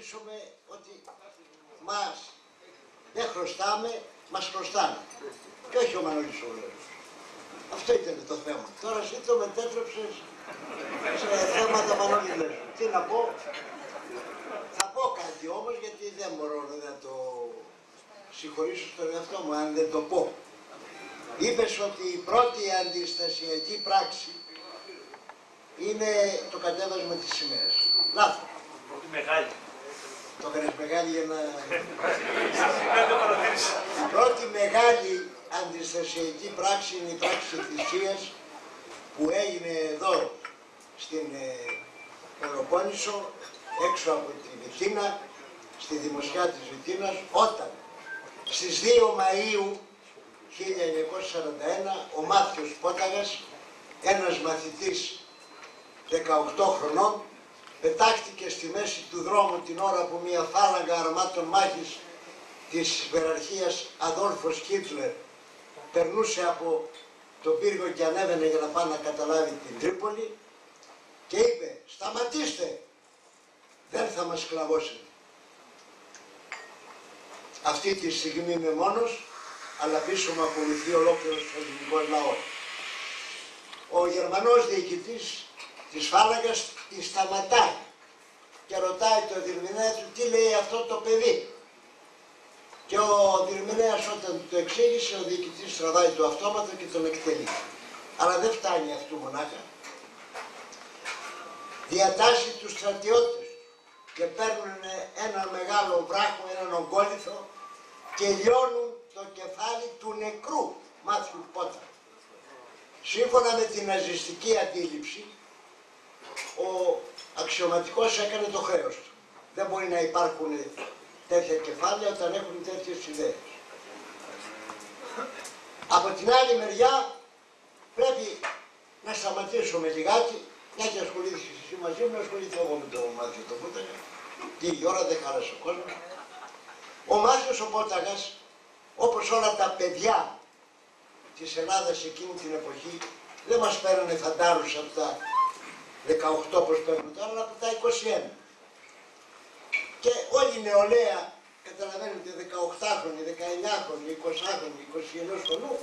συνειδητοποιήσουμε ότι μας δεν χρωστάμε, μας χρωστάνε. Και όχι ο Μανώλης ο Βουλεύος. Αυτό ήταν το θέμα. Τώρα εσύ το μετέτρεψες σε θέματα Μανώλη Βλέσου. Τι να πω, θα πω κάτι όμως γιατί δεν μπορώ να το συγχωρήσω στον εαυτό μου αν δεν το πω. Είπες ότι η πρώτη αντιστασιακή πράξη είναι το κατέβασμα της σημαίας. Λάθος. Πρώτη μεγάλη. Το έκανες μεγάλη για να... Η πρώτη μεγάλη αντιστασιακή πράξη είναι η πράξη της θυσίας που έγινε εδώ στην Πελοπόννησο, έξω από τη Βιτίνα, στη Δημοσιά της Βιτίνας, όταν στις 2 Μαΐου 1941 ο Μάθιος Πόταγας, ένας μαθητής 18 χρονών, πετάχτηκε στη μέση του δρόμου την ώρα που μια φάλαγγα αρμάτων μάχης της υπεραρχίας Αδόλφος Χίτλερ περνούσε από τον πύργο και ανέβαινε για να πάει να καταλάβει την Τρίπολη και είπε «Σταματήστε, δεν θα μας σκλαβώσετε». Αυτή τη στιγμή είμαι μόνος, αλλά πίσω μου ακολουθεί ολόκληρος ο ελληνικός λαός. Ο Γερμανός διοικητής της φάλαγγας τη σταματάει και ρωτάει τον διερμηνέα του τι λέει αυτό το παιδί. Και ο διερμηνέας όταν το εξήγησε, ο διοικητής τραβάει το αυτόματο και τον εκτελεί. Αλλά δεν φτάνει αυτού μονάχα. Διατάσσει τους στρατιώτες και παίρνουν ένα μεγάλο βράχο, έναν ογκόλιθο και λιώνουν το κεφάλι του νεκρού Μάθιου Πόταγα. Σύμφωνα με την ναζιστική αντίληψη, ο αξιωματικός έκανε το χρέος του. Δεν μπορεί να υπάρχουν τέτοια κεφάλαια όταν έχουν τέτοιες ιδέες. Από την άλλη μεριά πρέπει να σταματήσουμε λιγάκι, μια και ασχολήθηκες εσύ μαζί μου, ασχολήθηκα εγώ με τον Μάθιο τον Πόταγα. Λίγη ώρα δεν χάρασε ο κόσμος. Ο Μάθιος ο Πόταγας, όπως όλα τα παιδιά της Ελλάδας εκείνη την εποχή, δεν μας παίρνανε φαντάρους από τα 18 όπως παίρνουν τώρα, αλλά από τα 21. Και όλη η νεολαία, καταλαβαίνετε, 18χρονοι, 19χρονοι, 20χρονοι, 21 χρονού,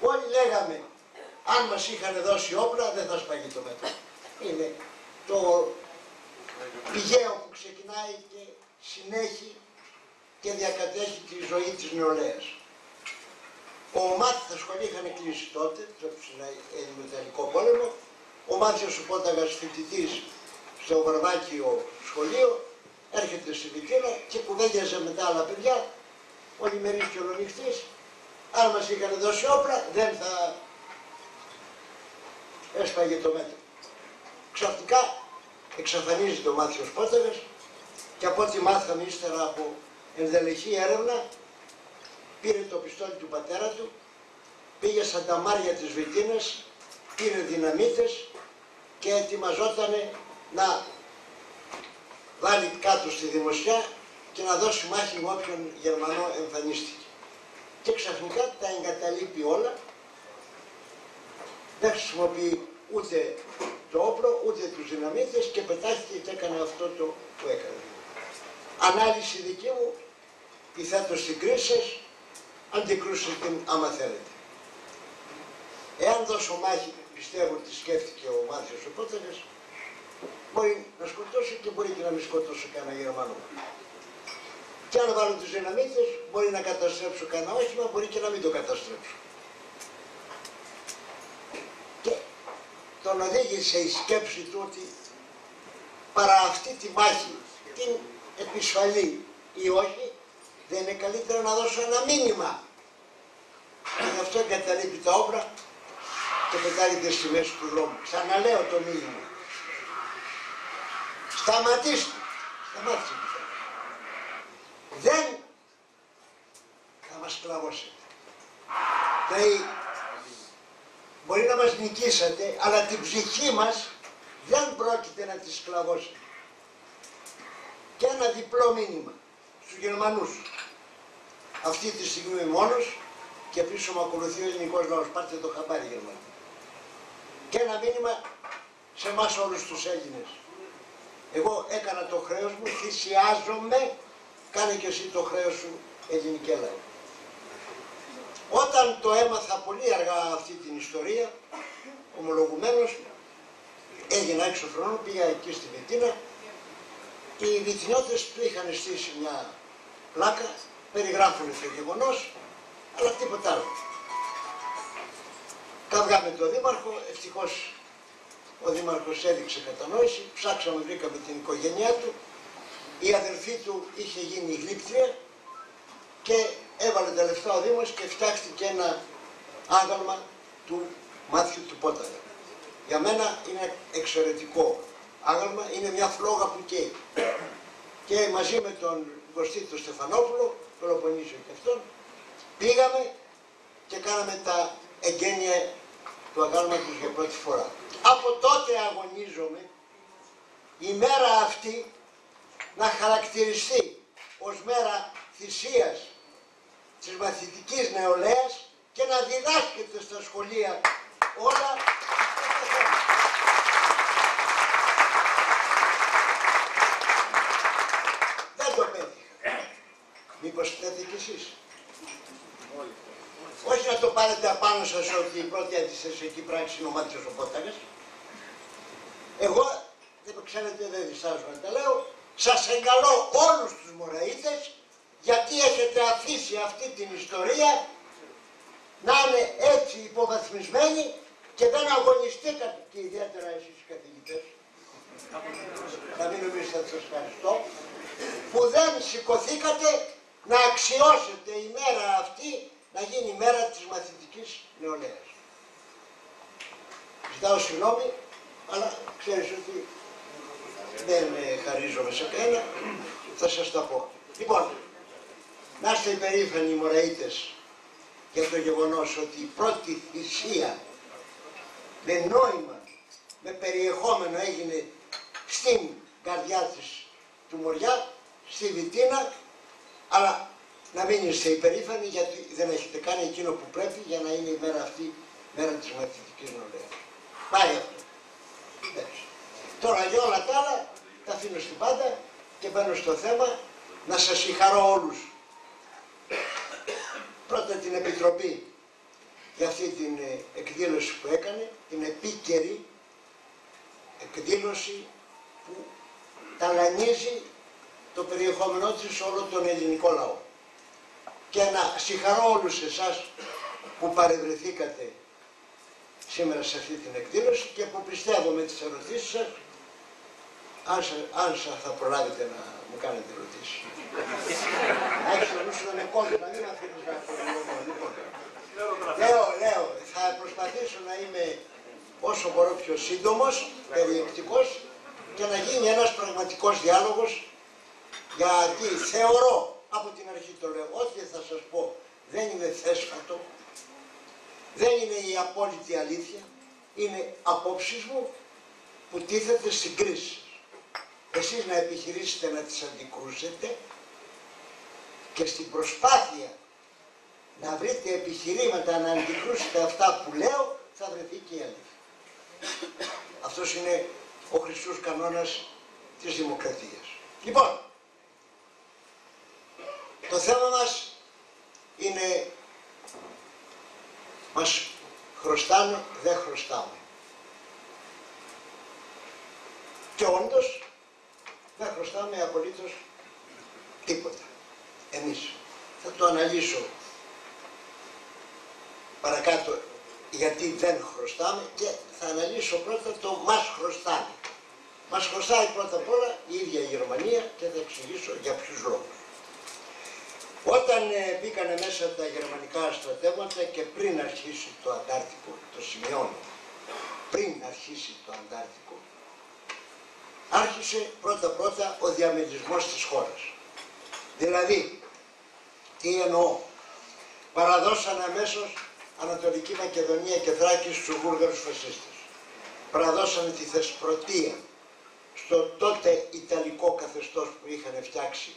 όλοι λέγαμε, αν μας είχαν δώσει όπλα δεν θα σπαγεί το μέτρο. Είναι το πηγαίο που ξεκινάει και συνέχει και διακατέχει τη ζωή της νεολαίας. Ο Μάθιος τα σχολεία είχαν κλείσει τότε, το Ελληνοταλικό πόλεμο. Ο Μάθιος ο Πόταγας φοιτητής στο Βαρβάκιο σχολείο, έρχεται στη Βιτίνα και κουβέντιαζε με τα άλλα παιδιά, ολημερής και ολονυχτής. Αν μας είχαν δώσει όπλα, δεν θα έσπαγε το μέτρο. Ξαφνικά εξαφανίζεται ο Μάθιος Πόταγας και από ό,τι μάθαμε ύστερα από ενδελεχή έρευνα, πήρε το πιστόλι του πατέρα του, πήγε στα ταμάρια της Βιτίνας, πήρε δυναμίτες και ετοιμαζόταν να βάλει κάτω στη Δημοσιά και να δώσει μάχη με όποιον Γερμανό εμφανίστηκε. Και ξαφνικά τα εγκαταλείπει όλα, δεν χρησιμοποιεί ούτε το όπλο, ούτε τους δυναμίτες και πετάχτηκε και έκανε αυτό το που έκανε. Ανάλυση δική μου, πιθέτω στην κρίση σας, αντικρούστε την άμα θέλετε. Εάν δώσω μάχη, πιστεύω ότι σκέφτηκε ο Μάθιος ο Πόταγας, μπορεί να σκοτώσω και μπορεί και να μην σκοτώσω κανένα Γερμανό. Και αν βάλω τους δυναμίτες, μπορεί να καταστρέψω κανένα όχημα, μπορεί και να μην το καταστρέψω. Και τον οδήγησε η σκέψη του ότι παρά αυτή τη μάχη, την επισφαλή ή όχι, δεν είναι καλύτερα να δώσω ένα μήνυμα. Και γι' αυτό εγκαταλείπει τα όπλα και πετάγεται στη μέση του δρόμου. Ξαναλέω το μήνυμα. Σταματήστε. Σταμάτησε. Δεν θα μας σκλαβώσετε. Δηλαδή, μπορεί να μας νικήσετε, αλλά την ψυχή μας δεν πρόκειται να τη σκλαβώσετε. Και ένα διπλό μήνυμα στους Γερμανούς. Αυτή τη στιγμή είμαι μόνος και πίσω μου ακολουθεί ο ελληνικός λαός. Πάρτε το χαμπάρι Γερμανοί. Και ένα μήνυμα σε εμάς όλους τους Έλληνες. Εγώ έκανα το χρέος μου, θυσιάζομαι, κάνε και εσύ το χρέος σου, ελληνική λαό. Όταν το έμαθα πολύ αργά αυτή την ιστορία, ομολογουμένως, έγινα έξω χρόνο, πήγα εκεί στη Βιτίνα. Οι Βιτινιώτες του είχαν στήσει μια πλάκα, περιγράφουν το γεγονός, αλλά τίποτα άλλο. Καυγάμε τον Δήμαρχο, ευτυχώς ο Δήμαρχος έδειξε κατανόηση, ψάξαμε, βρήκαμε την οικογένειά του, η αδελφή του είχε γίνει γλύπτρια και έβαλε τα λεφτά ο Δήμος και φτιάχτηκε ένα άγαλμα του Μάθιου του Πόταρα. Για μένα είναι εξαιρετικό άγαλμα, είναι μια φλόγα που καίει. Και μαζί με τον Κωστή Στεφανόπουλο, Πελοποννήσιο και αυτόν, πήγαμε και κάναμε τα εγγένεια του αγάλματος για πρώτη φορά. Από τότε αγωνίζομαι η μέρα αυτή να χαρακτηριστεί ως μέρα θυσίας της μαθητικής νεολαίας και να διδάσκεται στα σχολεία όλα. Δεν το πέτυχα. Μήπως πέτυχε κι εσείς? Όχι να το πάρετε απάνω σας ότι η πρώτη αντίσταση εκεί πράξη είναι ο Μάτιος ο Πόταγας. Εγώ, δεν το ξέρετε, δεν διστάζω να τα λέω, σας εγκαλώ όλους τους Μωραΐτες, γιατί έχετε αφήσει αυτή την ιστορία να είναι έτσι υποβαθμισμένη και δεν αγωνιστήκατε, και ιδιαίτερα εσείς οι καθηγητές, θα μην νομίζετε ότι σας ευχαριστώ, που δεν σηκωθήκατε να αξιώσετε η μέρα αυτή να γίνει η μέρα της μαθητικής νεολαίας. Ζητάω συγγνώμη, αλλά ξέρεις ότι δεν χαρίζομαι σε κανένα, θα σας τα πω. Λοιπόν, να είστε υπερήφανοι οι Μωραΐτες για το γεγονός ότι η πρώτη θυσία με νόημα, με περιεχόμενο έγινε στην καρδιά του Μοριά, στη Βιτίνα, αλλά να μην είστε υπερήφανοι γιατί δεν έχετε κάνει εκείνο που πρέπει για να είναι η μέρα αυτή, μέρα της μαθητικής νεολαίας. Πάει αυτό. Τώρα για όλα τα άλλα τα αφήνω στην πάντα και μπαίνω στο θέμα να σας συγχαρώ όλους. Πρώτα την Επιτροπή για αυτή την εκδήλωση που έκανε, την επίκαιρη εκδήλωση που ταλανίζει το περιεχόμενό της σε όλο τον ελληνικό λαό. Και να συγχαρώ όλους εσάς που παρευρεθήκατε σήμερα σε αυτή την εκδήλωση και που πιστεύω με τις ερωτήσεις σας, αν θα προλάβετε να μου κάνετε ερωτήσεις. Έχεις να νου σου να με κόβει, να μην αφήνεις να Λέω, θα προσπαθήσω να είμαι όσο μπορώ πιο σύντομος, περιεκτικός και να γίνει ένας πραγματικός διάλογος, γιατί θεωρώ, από την αρχή το λέω, ό,τι θα σας πω δεν είναι θέσφατο, δεν είναι η απόλυτη αλήθεια, είναι απόψεις μου που τίθεται στην κρίση. Εσείς να επιχειρήσετε να τις αντικρούσετε και στην προσπάθεια να βρείτε επιχειρήματα να αντικρούσετε αυτά που λέω, θα βρεθεί και η αλήθεια. Αυτός είναι ο χρυσούς κανόνας της δημοκρατίας. Λοιπόν, το θέμα μας είναι, μας χρωστάνε, δεν χρωστάμε. Και όντως δεν χρωστάμε απολύτως τίποτα. Εμείς. Θα το αναλύσω παρακάτω γιατί δεν χρωστάμε και θα αναλύσω πρώτα το μας χρωστάνε. Μας χρωστάει πρώτα απ' όλα η ίδια η Γερμανία και θα εξηγήσω για ποιους λόγους. Όταν μπήκανε μέσα τα γερμανικά στρατεύματα και πριν αρχίσει το Αντάρτικο, το σημειώνω, πριν αρχίσει το Αντάρτικο, άρχισε πρώτα ο διαμελισμός της χώρας. Δηλαδή, τι εννοώ, παραδώσανε αμέσως Ανατολική Μακεδονία και Θράκη στους Βούλγαρους φασίστες. Παραδώσανε τη Θεσπρωτεία στο τότε Ιταλικό καθεστώς που είχαν φτιάξει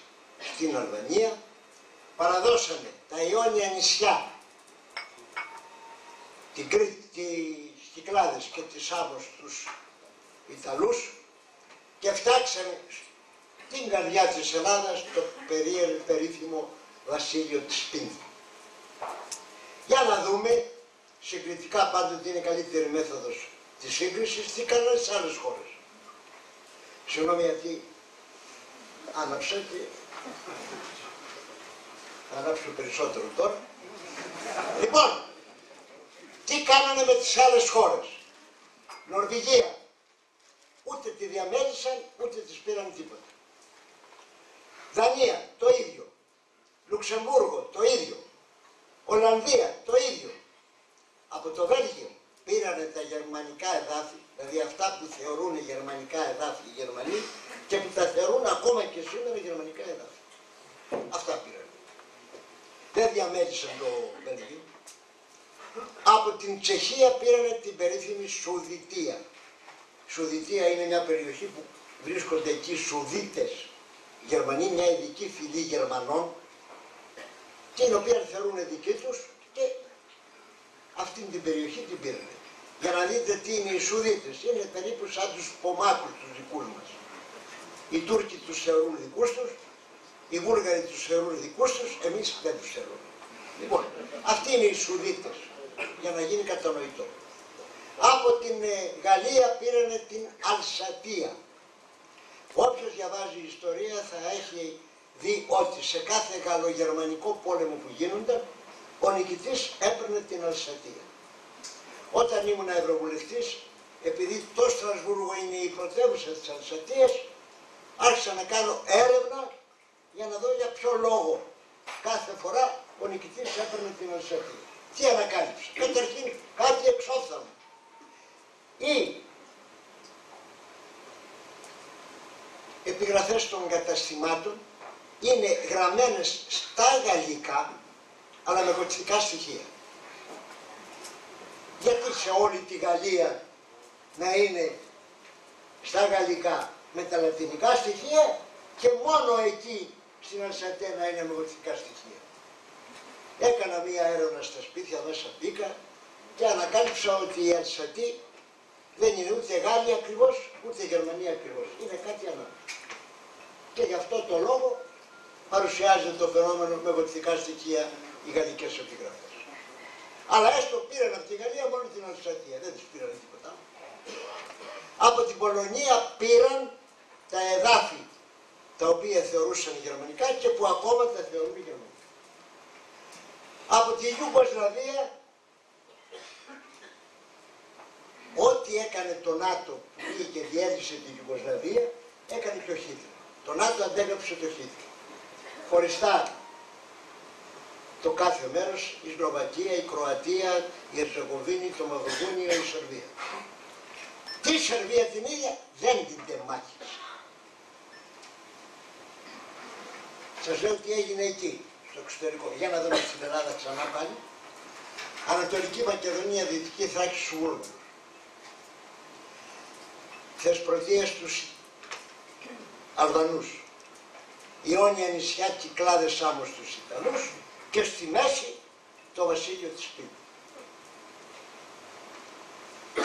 στην Αλβανία. Παραδώσανε τα Ιόνια νησιά, την Κρήτη, τις Κυκλάδες και τις Σάμος στους Ιταλούς και φτάξαμε στην καρδιά της Ελλάδας το περίφημο βασίλειο της Πίνδου. Για να δούμε, συγκριτικά πάντοτε είναι καλύτερη μέθοδος της σύγκρισης, τι κάνανε στις άλλες χώρες. Συγγνώμη γιατί άναψα και θα ανάψω περισσότερο τώρα. Λοιπόν, τι κάνανε με τις άλλες χώρες. Νορβηγία, ούτε τη διαμέλυσαν, ούτε της πήραν τίποτα. Δανία, το ίδιο. Λουξεμβούργο, το ίδιο. Ολλανδία, το ίδιο. Από το Βέλγιο πήρανε τα γερμανικά εδάφη, δηλαδή αυτά που θεωρούν γερμανικά εδάφη οι Γερμανοί και που τα θεωρούν ακόμα και σήμερα γερμανικά εδάφη. Αυτά πήρανε. Δεν διαμέλυσαν το Βέλγιο. Από την Τσεχία πήρανε την περίφημη Σουδητία. Σουδητία είναι μια περιοχή που βρίσκονται εκεί Σουδίτες Γερμανοί, μια ειδική φυλή Γερμανών, την οποία θεωρούν δική τους και αυτήν την περιοχή την πήρανε. Για να δείτε τι είναι οι Σουδίτες, είναι περίπου σαν τους Πομάκους τους δικούς μας. Οι Τούρκοι τους θεωρούν δικούς τους, οι Βούλγαροι τους θεωρούν δικούς τους, εμείς δεν τους θεωρούμε. Λοιπόν, αυτοί είναι οι Σουδίτες, για να γίνει κατανοητό. Από την Γαλλία πήρανε την Αλσατία. Όποιος διαβάζει ιστορία θα έχει δει ότι σε κάθε γαλλογερμανικό πόλεμο που γίνονταν, ο νικητής έπαιρνε την Αλσατία. Όταν ήμουν ευρωβουλευτής, επειδή το Στρασβούργο είναι η πρωτεύουσα της Αλσατίας, άρχισα να κάνω έρευνα για να δω για ποιο λόγο κάθε φορά ο νικητής έπαιρνε την Αλσατία. Τι ανακάλυψε. Καταρχήν κάτι εξόφθαλμο. Οι επιγραφές των καταστημάτων είναι γραμμένες στα γαλλικά, αλλά με γοτθικά στοιχεία. Γιατί σε όλη τη Γαλλία να είναι στα γαλλικά με τα λατινικά στοιχεία και μόνο εκεί στην Αλσατία να είναι με γοτθικά στοιχεία. Έκανα μία έρευνα στα σπίτια, μέσα μπήκα και ανακάλυψα ότι η Αλσατή δεν είναι ούτε Γάλλοι ακριβώς, ούτε Γερμανία ακριβώς. Είναι κάτι ανάποδο. Και γι' αυτό το λόγο παρουσιάζεται το φαινόμενο με γοτθικά στοιχεία οι γαλλικές επιγραφές. Αλλά έστω πήραν από τη Γαλλία μόνο την Αλσατία, δεν τους πήραν τίποτα. Από την Πολωνία πήραν τα εδάφη τα οποία θεωρούσαν γερμανικά και που ακόμα τα θεωρούν γερμανικά. Από τη Ιουγκοσλαβία, ό,τι έκανε το ΝΑΤΟ που πήγε και διέλυσε την Ιουγκοσλαβία, έκανε και ο Χίτλερ. Το ΝΑΤΟ αντέγραψε το Χίτλερ. Χωριστά το κάθε μέρος, η Σλοβακία, η Κροατία, η Ερζεγοβίνη, το Μαυροβούνιο, η Σερβία. Τη Σερβία την ίδια δεν την τεμάχησε. Σας λέω τι έγινε εκεί, στο εξωτερικό. Για να δούμε στην Ελλάδα ξανά πάλι. Ανατολική Μακεδονία, Δυτική Θράκη, στους Βούλγαρους. Θεσπρωτείες στους Αλβανούς. Ιόνια νησιά, Κυκλάδες, Σάμος στους Ιταλούς και στη μέση το βασίλειο της Πίνδου.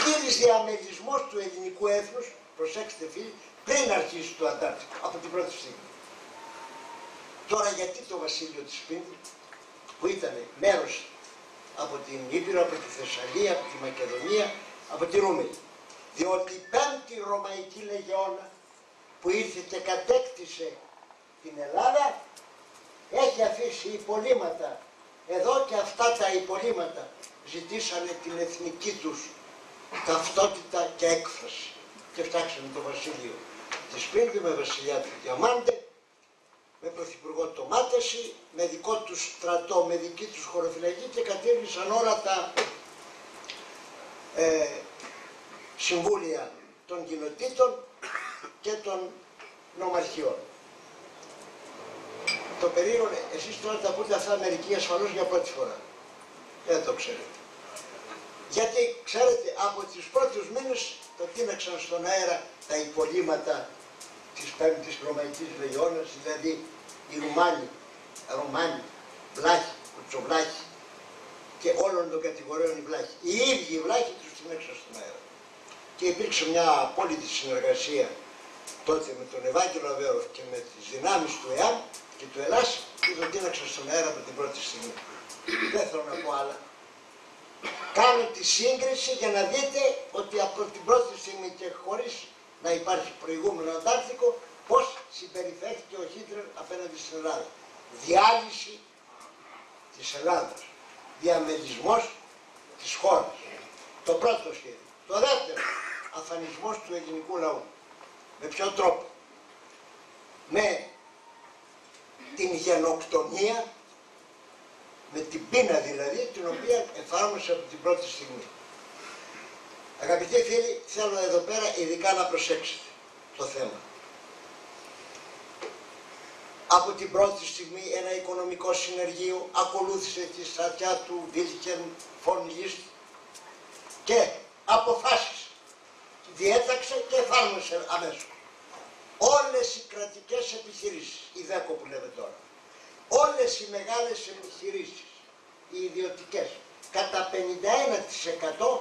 Κύριος διαμελισμός του ελληνικού έθνους, προσέξτε φίλοι, πριν αρχίσει το Αντάρτικο, από την πρώτη στιγμή. Τώρα γιατί το βασίλειο της Πίνδου, που ήταν μέρος από την Ήπειρο, από τη Θεσσαλία, από τη Μακεδονία, από τη Ρούμελη. Διότι η πέμπτη Ρωμαϊκή Λεγεώνα που ήρθε και κατέκτησε την Ελλάδα έχει αφήσει υπολείμματα. Εδώ και αυτά τα υπολείμματα ζητήσανε την εθνική τους ταυτότητα και έκφραση και φτιάξανε το βασίλειο της Πίνδου με βασιλιά του Διαμάντε, με πρωθυπουργό το Μάτεση, με δικό τους στρατό, με δική τους χωροφυλακή και κατήργησαν όλα τα συμβούλια των κοινοτήτων και των νομαρχιών. Το περίεργο, εσείς τώρα τα ακούτε αυτά μερικοί ασφαλώς για πρώτη φορά. Δεν το ξέρετε. Γιατί, ξέρετε, από τους πρώτους μήνες το τίναξαν στον αέρα τα υπολείμματα της πέμπτης Ρωμαϊκής Λεγεώνας, δηλαδή οι Ρουμάνοι, Βλάχοι, Κουτσοβλάχοι και όλων των κατηγοριών οι Βλάχοι. Οι ίδιοι οι Βλάχοι τους τίναξαν στον αέρα. Και υπήρξε μια απόλυτη συνεργασία τότε με τον Ευάγγελο Αβέρο και με τις δυνάμεις του ΕΑΜ και του Ελλάς και τον τίναξα στον αέρα από την πρώτη στιγμή. Δεν θέλω να πω άλλα. Κάνω τη σύγκριση για να δείτε ότι από την πρώτη στιγμή και χωρίς να υπάρχει προηγούμενο αντάρτικο πώς συμπεριφέρθηκε ο Χίτλερ απέναντι στην Ελλάδα. Διάλυση της Ελλάδας, διαμελισμός της χώρας. Το πρώτο σχέδιο. Το δεύτερο, αφανισμός του ελληνικού λαού. Με ποιον τρόπο? Με την γενοκτονία, με την πείνα δηλαδή, την οποία εφάρμοσε από την πρώτη στιγμή. Αγαπητοί φίλοι, θέλω εδώ πέρα ειδικά να προσέξετε το θέμα. Από την πρώτη στιγμή ένα οικονομικό συνεργείο ακολούθησε τη στρατιά του Βίλκεν Φον Λίστ και αποφάσισε, διέταξε και εφάρμοσε αμέσως όλες οι κρατικές επιχειρήσεις, η ΔΕΚΟ που λέμε τώρα, όλες οι μεγάλες επιχειρήσεις, οι ιδιωτικές, κατά 51%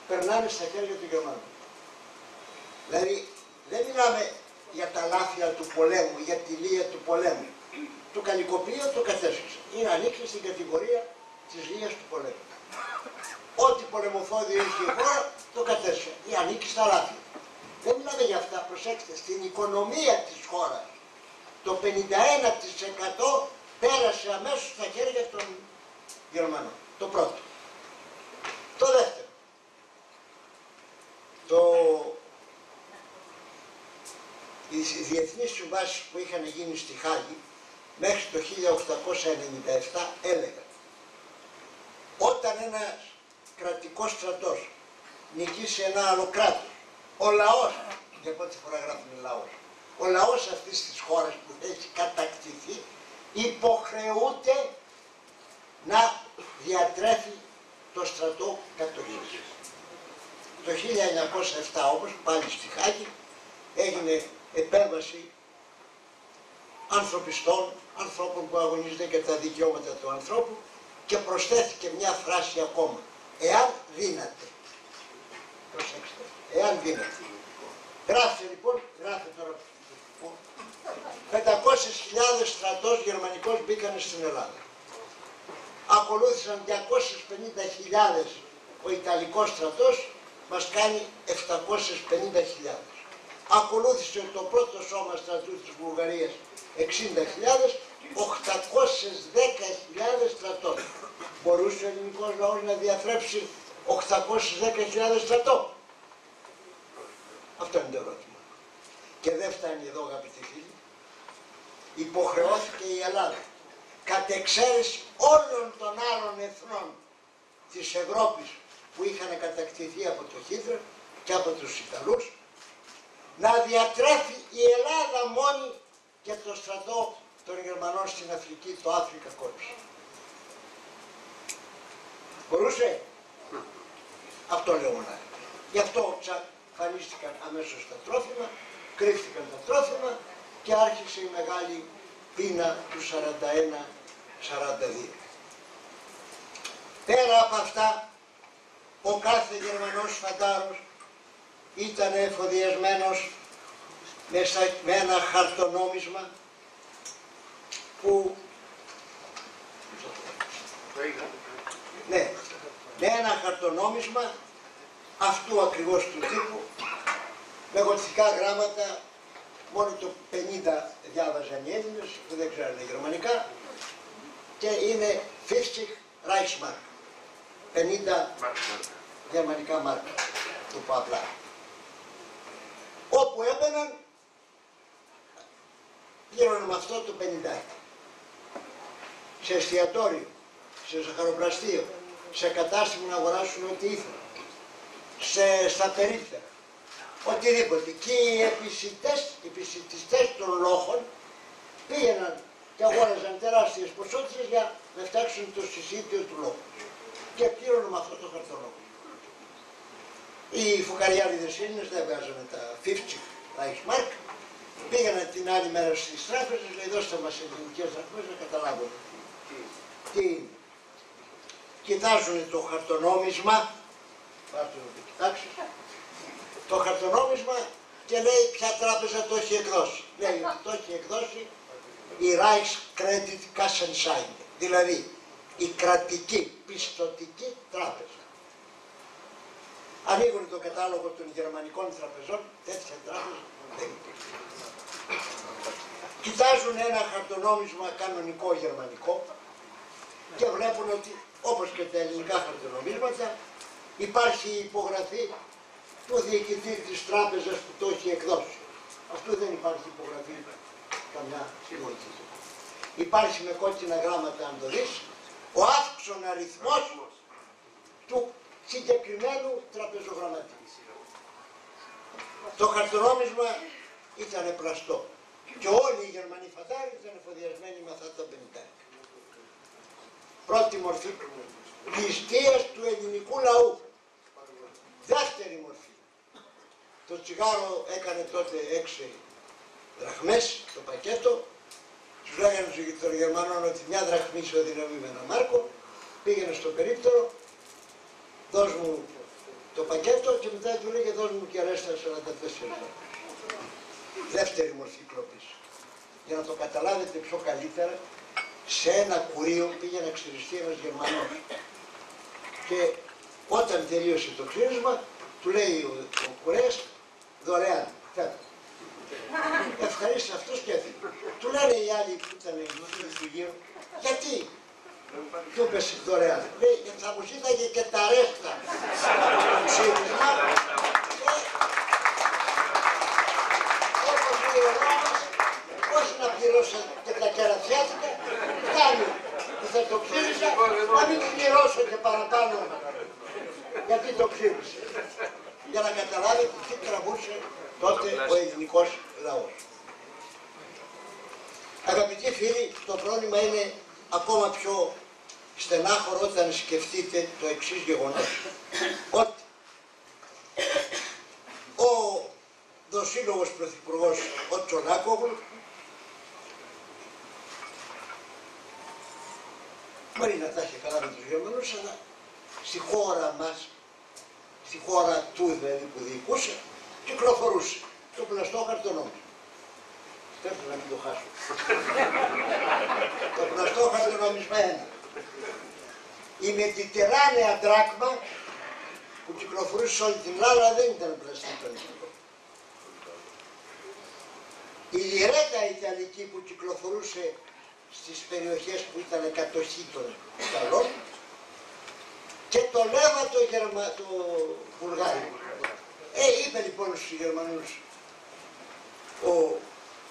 περνάνε στα χέρια του Γερμανού. Δηλαδή δεν μιλάμε για τα λάθια του πολέμου, για τη λία του πολέμου. Το καλλικοπείο το κατέσχισε. Είναι ανήκει στην κατηγορία της λίας του πολέμου. Ό,τι πολεμοφόδιο είχε η χώρα το κατέσχισε. Ή ανήκει στα λάθη. Δεν μιλάμε για αυτά, προσέξτε, στην οικονομία της χώρας. Το 51% πέρασε αμέσως στα χέρια των Γερμανών. Το πρώτο. Το δεύτερο. Οι διεθνείς συμβάσεις που είχαν γίνει στη Χάγη μέχρι το 1897 έλεγαν όταν ένας κρατικός στρατός νικήσει ένα άλλο κράτος, ο λαός, για πρώτη φορά γράφουν λαός, ο λαός αυτής της χώρας που έχει κατακτηθεί υποχρεούται να διατρέφει το στρατό κατοχής. Το 1907 όμως, πάλι στη Χάγη, έγινε επέμβαση ανθρωπιστών, ανθρώπων που αγωνίζονται για τα δικαιώματα του ανθρώπου και προσθέθηκε μια φράση ακόμα. Εάν δύναται. Προσέξτε. Εάν δύναται. Γράφτε λοιπόν, γράφτε τώρα. 500.000 στρατός γερμανικός μπήκανε στην Ελλάδα. Ακολούθησαν 250.000 ο Ιταλικός στρατός, μας κάνει 750.000. Ακολούθησε το πρώτο σώμα στρατού της Βουλγαρίας 60.000, 810.000 στρατών. Μπορούσε ο ελληνικός λαός να διαθρέψει 810.000 στρατό? Αυτό είναι το ερώτημα. Και δεν φτάνει εδώ, αγαπητοί φίλοι. Υποχρεώθηκε η Ελλάδα, κατ' εξαίρεση όλων των άλλων εθνών της Ευρώπης που είχαν κατακτηθεί από τον Χίτλερ και από τους Ιταλούς, να διατρέφει η Ελλάδα μόνη και το στρατό των Γερμανών στην Αφρική, το Africa Corps. Μπορούσε? Αυτό λέω μονάχα. Γι' αυτό εξαφανίστηκαν αμέσως τα τρόφιμα, κρύφτηκαν τα τρόφιμα και άρχισε η μεγάλη πείνα του 41-42. Πέρα από αυτά, ο κάθε Γερμανός φαντάρος ήταν εφοδιασμένος με ένα χαρτονόμισμα που... Ναι, με ένα χαρτονόμισμα αυτού ακριβώς του τύπου, με γοτθικά γράμματα, μόνο το 50 διάβαζαν οι Έλληνες, που δεν ξέρανε γερμανικά, και είναι 50 Reichsmark, 50 γερμανικά μάρκα, το πω απλά. Όπου έμπαιναν, πλήρωναν με αυτό το 50. Σε εστιατόριο, σε ζαχαροπλαστείο, σε κατάστημα να αγοράσουν ό,τι ήθελαν, στα περίπτερα, οτιδήποτε. Και οι επισιτιστές των λόχων πήγαιναν και αγόραζαν τεράστιες ποσότητες για να φτιάξουν το συσίτιο του λόχου. Και πλήρωναν με αυτό το χαρτονόμισμα. Οι φουκαριάδες Έλληνες δεν βγάζανε τα 50 Reichsmark, πήγαιναν την άλλη μέρα στις τράπεζες, λέει δώστε μας ελληνικές τράπεζες να καταλάβουν τι είναι. Κοιτάζουν το χαρτονόμισμα, πάρτε να το κοιτάξεις, το χαρτονόμισμα και λέει ποια τράπεζα το έχει εκδώσει. Λέει ότι το έχει εκδώσει η Reichskredit Kassenschein, δηλαδή η κρατική πιστωτική τράπεζα. Ανοίγουν το κατάλογο των γερμανικών τραπεζών, τέτοια τράπεζα δεν υπήρχε. Κοιτάζουν ένα χαρτονόμισμα κανονικό γερμανικό και βλέπουν ότι όπως και τα ελληνικά χαρτονομίσματα υπάρχει υπογραφή του διοικητή της τράπεζας που το έχει εκδώσει. Αυτού δεν υπάρχει υπογραφή καμιά σίγουρη. Υπάρχει με κόκκινα γράμματα, αν το δεις, ο αύξον αριθμός του συγκεκριμένου τραπεζογραμματή. Το χαρτονόμισμα ήταν πλαστό και όλοι οι Γερμανοί φαντάροι ήταν εφοδιασμένοι με αυτά τα 50. Πρώτη μορφή ληστείας του ελληνικού λαού. Δεύτερη μορφή. Το τσιγάρο έκανε τότε 6 δραχμές το πακέτο. Τους λέγανε των Γερμανών ότι μια δραχμή σου οδυναμεί με ένα μάρκο. Πήγαινε στο περίπτερο, δώσ' μου το πακέτο και μετά του λέγε δώσ' μου και αρέστα 44. Δεύτερη μορφή κλοπής. Για να το καταλάβετε πιο καλύτερα, σε ένα κουρίο πήγε να ξυριστεί ένας Γερμανός. Και όταν τελείωσε το ξύρισμα, του λέει ο κουρέας, δωρεάν, φέτο. Ευχαρίστησε αυτός και έφυγε. Του λένε οι άλλοι που ήταν οι φίλοι του γύρω, γιατί του είπες δωρεάν. Λέει, θα μου ζήταγε και τα ρέστα του ξύρισμα. Όπως λέει ο νόμος, όχι να πληρώσω και τα κερατσιάτικα, φτάνει που θα το ξύρισα, να μην πληρώσω και παραπάνω γιατί το ξύρισε. Για να καταλάβετε τι τραβούσε τότε ο ελληνικός λαός. Αγαπητοί φίλοι, το πρόβλημα είναι ακόμα πιο στενάχωρο όταν σκεφτείτε το εξής γεγονός. Ότι ο δοσύλλογος πρωθυπουργός ο Τσολάκογλου μπορεί να τα έχει καλά με τους Γερμανούς, αλλά στη χώρα μας, στη χώρα του δηλαδή που διοικούσε, κυκλοφορούσε το πλαστό χαρτονόμισμα. Θέλω να μην το χάσω. Το πλαστό χαρτονόμισμα 1. Η μετιτεράνεα δράκμα που κυκλοφορούσε σε όλη την Ελλάδα δεν ήταν πλαστικό. Η λιρέτα ιταλική που κυκλοφορούσε στις περιοχές που ήταν κατοχή των Ιταλών και το λέβατο το Βουλγάρικο. Είπε λοιπόν στους Γερμανούς,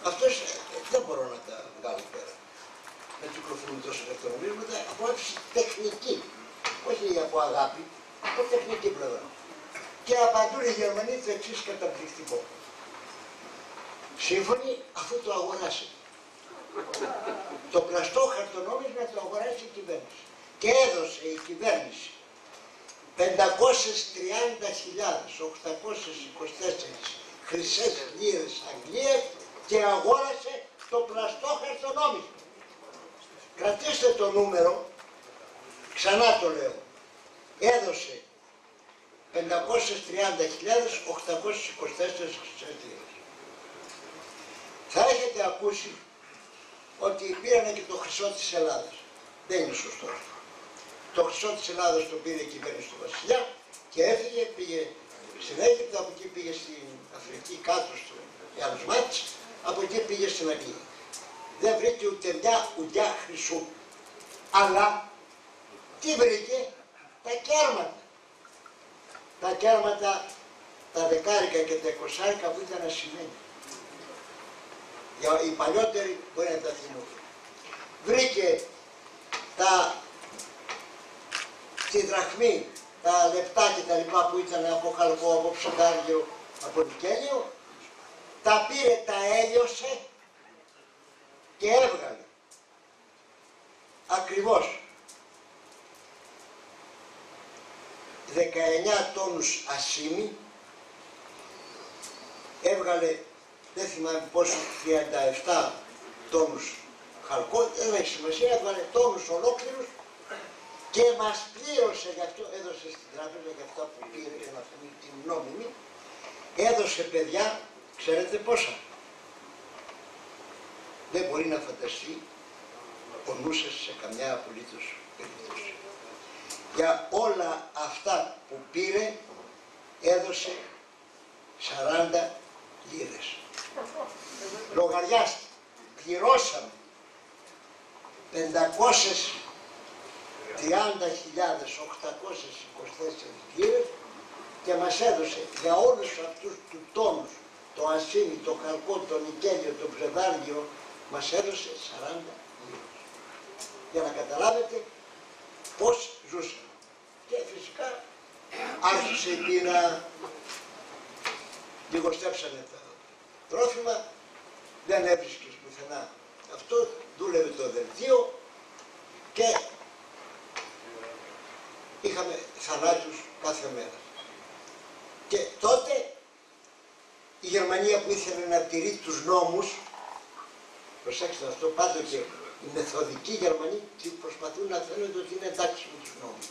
αυτός δεν μπορώ να τα βγάλω πέρα, να κυκλοφορούν τόσο χαρτονομίσματα από άψη τεχνική, όχι από αγάπη, από τεχνική πλευρά. Και απαντούν οι Γερμανοί το εξής καταπληκτικό. Σύμφωνοι, αφού το αγοράσει. Το πλαστό χαρτονόμισμα το αγοράσει η κυβέρνηση. Και έδωσε η κυβέρνηση 530.824 χρυσές λίρες Αγγλίας και αγόρασε το πλαστό χαρτονόμισμα. Κρατήστε το νούμερο, ξανά το λέω, έδωσε 530.824 χρυσές λίρες. Θα έχετε ακούσει ότι πήρανε και το χρυσό της Ελλάδας. Δεν είναι σωστό. Το χρυσό της Ελλάδας το πήρε η κυβέρνηση του Βασιλιά και έφυγε, πήγε στην Αίγυπτο, από εκεί πήγε στην Αφρική κάτω στο Γιάννους Μάτς, από εκεί πήγε στην Αγγλία. Δεν βρήκε ούτε μια ουδιά χρυσού. Αλλά τι βρήκε? Τα κέρματα. Τα κέρματα, τα δεκάρικα και τα εικοσάρικα που ήταν ασημένια. Οι παλιότεροι μπορεί να τα θυμούνται. Βρήκε τη δραχμή, τα λεπτά και τα λοιπά που ήταν από χαλκό, από ψοντάριο, από νικέλιο, τα πήρε, τα έλειωσε και έβγαλε. Ακριβώς 19 τόνους ασήμι, έβγαλε, δεν θυμάμαι πόσο, 37 τόνους χαλκό, δεν έχει σημασία, έβγαλε τόνους ολόκληρους και μας πλήρωσε, γι' αυτό έδωσε στην τράπεζα για αυτά που πήρε για να πούμε την νόμιμη, έδωσε παιδιά Ξέρετε πόσα? Δεν μπορεί να φανταστεί ο νους σας σε καμιά απολύτως περίπτωση. Για όλα αυτά που πήρε έδωσε 40 λίρες. Λογαριάστε, πληρώσαμε 530.824 λίρες και μας έδωσε για όλους αυτούς τους τόνους, το ασίμι, το καλκό, το νικέλιο, το ψευδάργυρο, μας έδωσε 40 λίρες. Για να καταλάβετε πώς ζούσαμε. Και φυσικά άρχισε η πείνα, λιγοστέψανε τα τρόφιμα, δεν έβρισκες πουθενά αυτό, δούλευε το δελτίο και είχαμε θανάτους κάθε μέρα. Και τότε η Γερμανία που ήθελε να τηρεί τους νόμους, προσέξτε αυτό, πάντοτε οι μεθοδικοί Γερμανοί προσπαθούν να φαίνονται ότι είναι εντάξει με τους νόμους.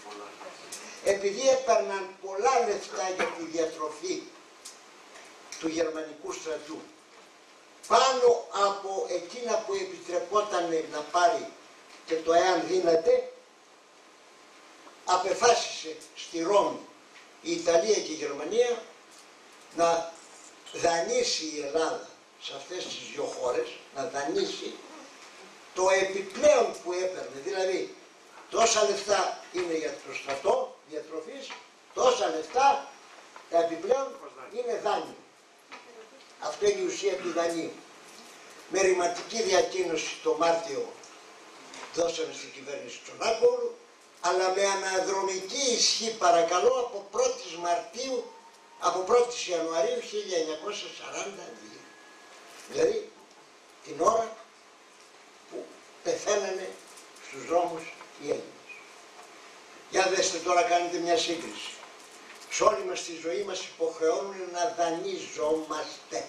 Επειδή έπαιρναν πολλά λεφτά για τη διατροφή του γερμανικού στρατού, πάνω από εκείνα που επιτρεπόταν να πάρει και το εάν δύναται, απεφάσισε στη Ρώμη η Ιταλία και η Γερμανία να δανείσει η Ελλάδα σε αυτές τις δύο χώρες, να δανείσει το επιπλέον που έπαιρνε, δηλαδή τόσα λεφτά είναι για το στρατό διατροφής, τόσα λεφτά τα επιπλέον είναι δάνειο. Αυτό είναι η ουσία του δανείου. Με ρηματική διακοίνωση το Μάρτιο δώσαμε στην κυβέρνηση Τσονάκογλου, αλλά με αναδρομική ισχύ παρακαλώ από 1η Μαρτίου, από 1η Ιανουαρίου 1942. Δηλαδή την ώρα που πεθαίνανε στους δρόμους οι Έλληνες. Για δέστε τώρα, κάνετε μια σύγκριση. Σε όλη μας τη ζωή μας υποχρεώνουν να δανείζομαστε.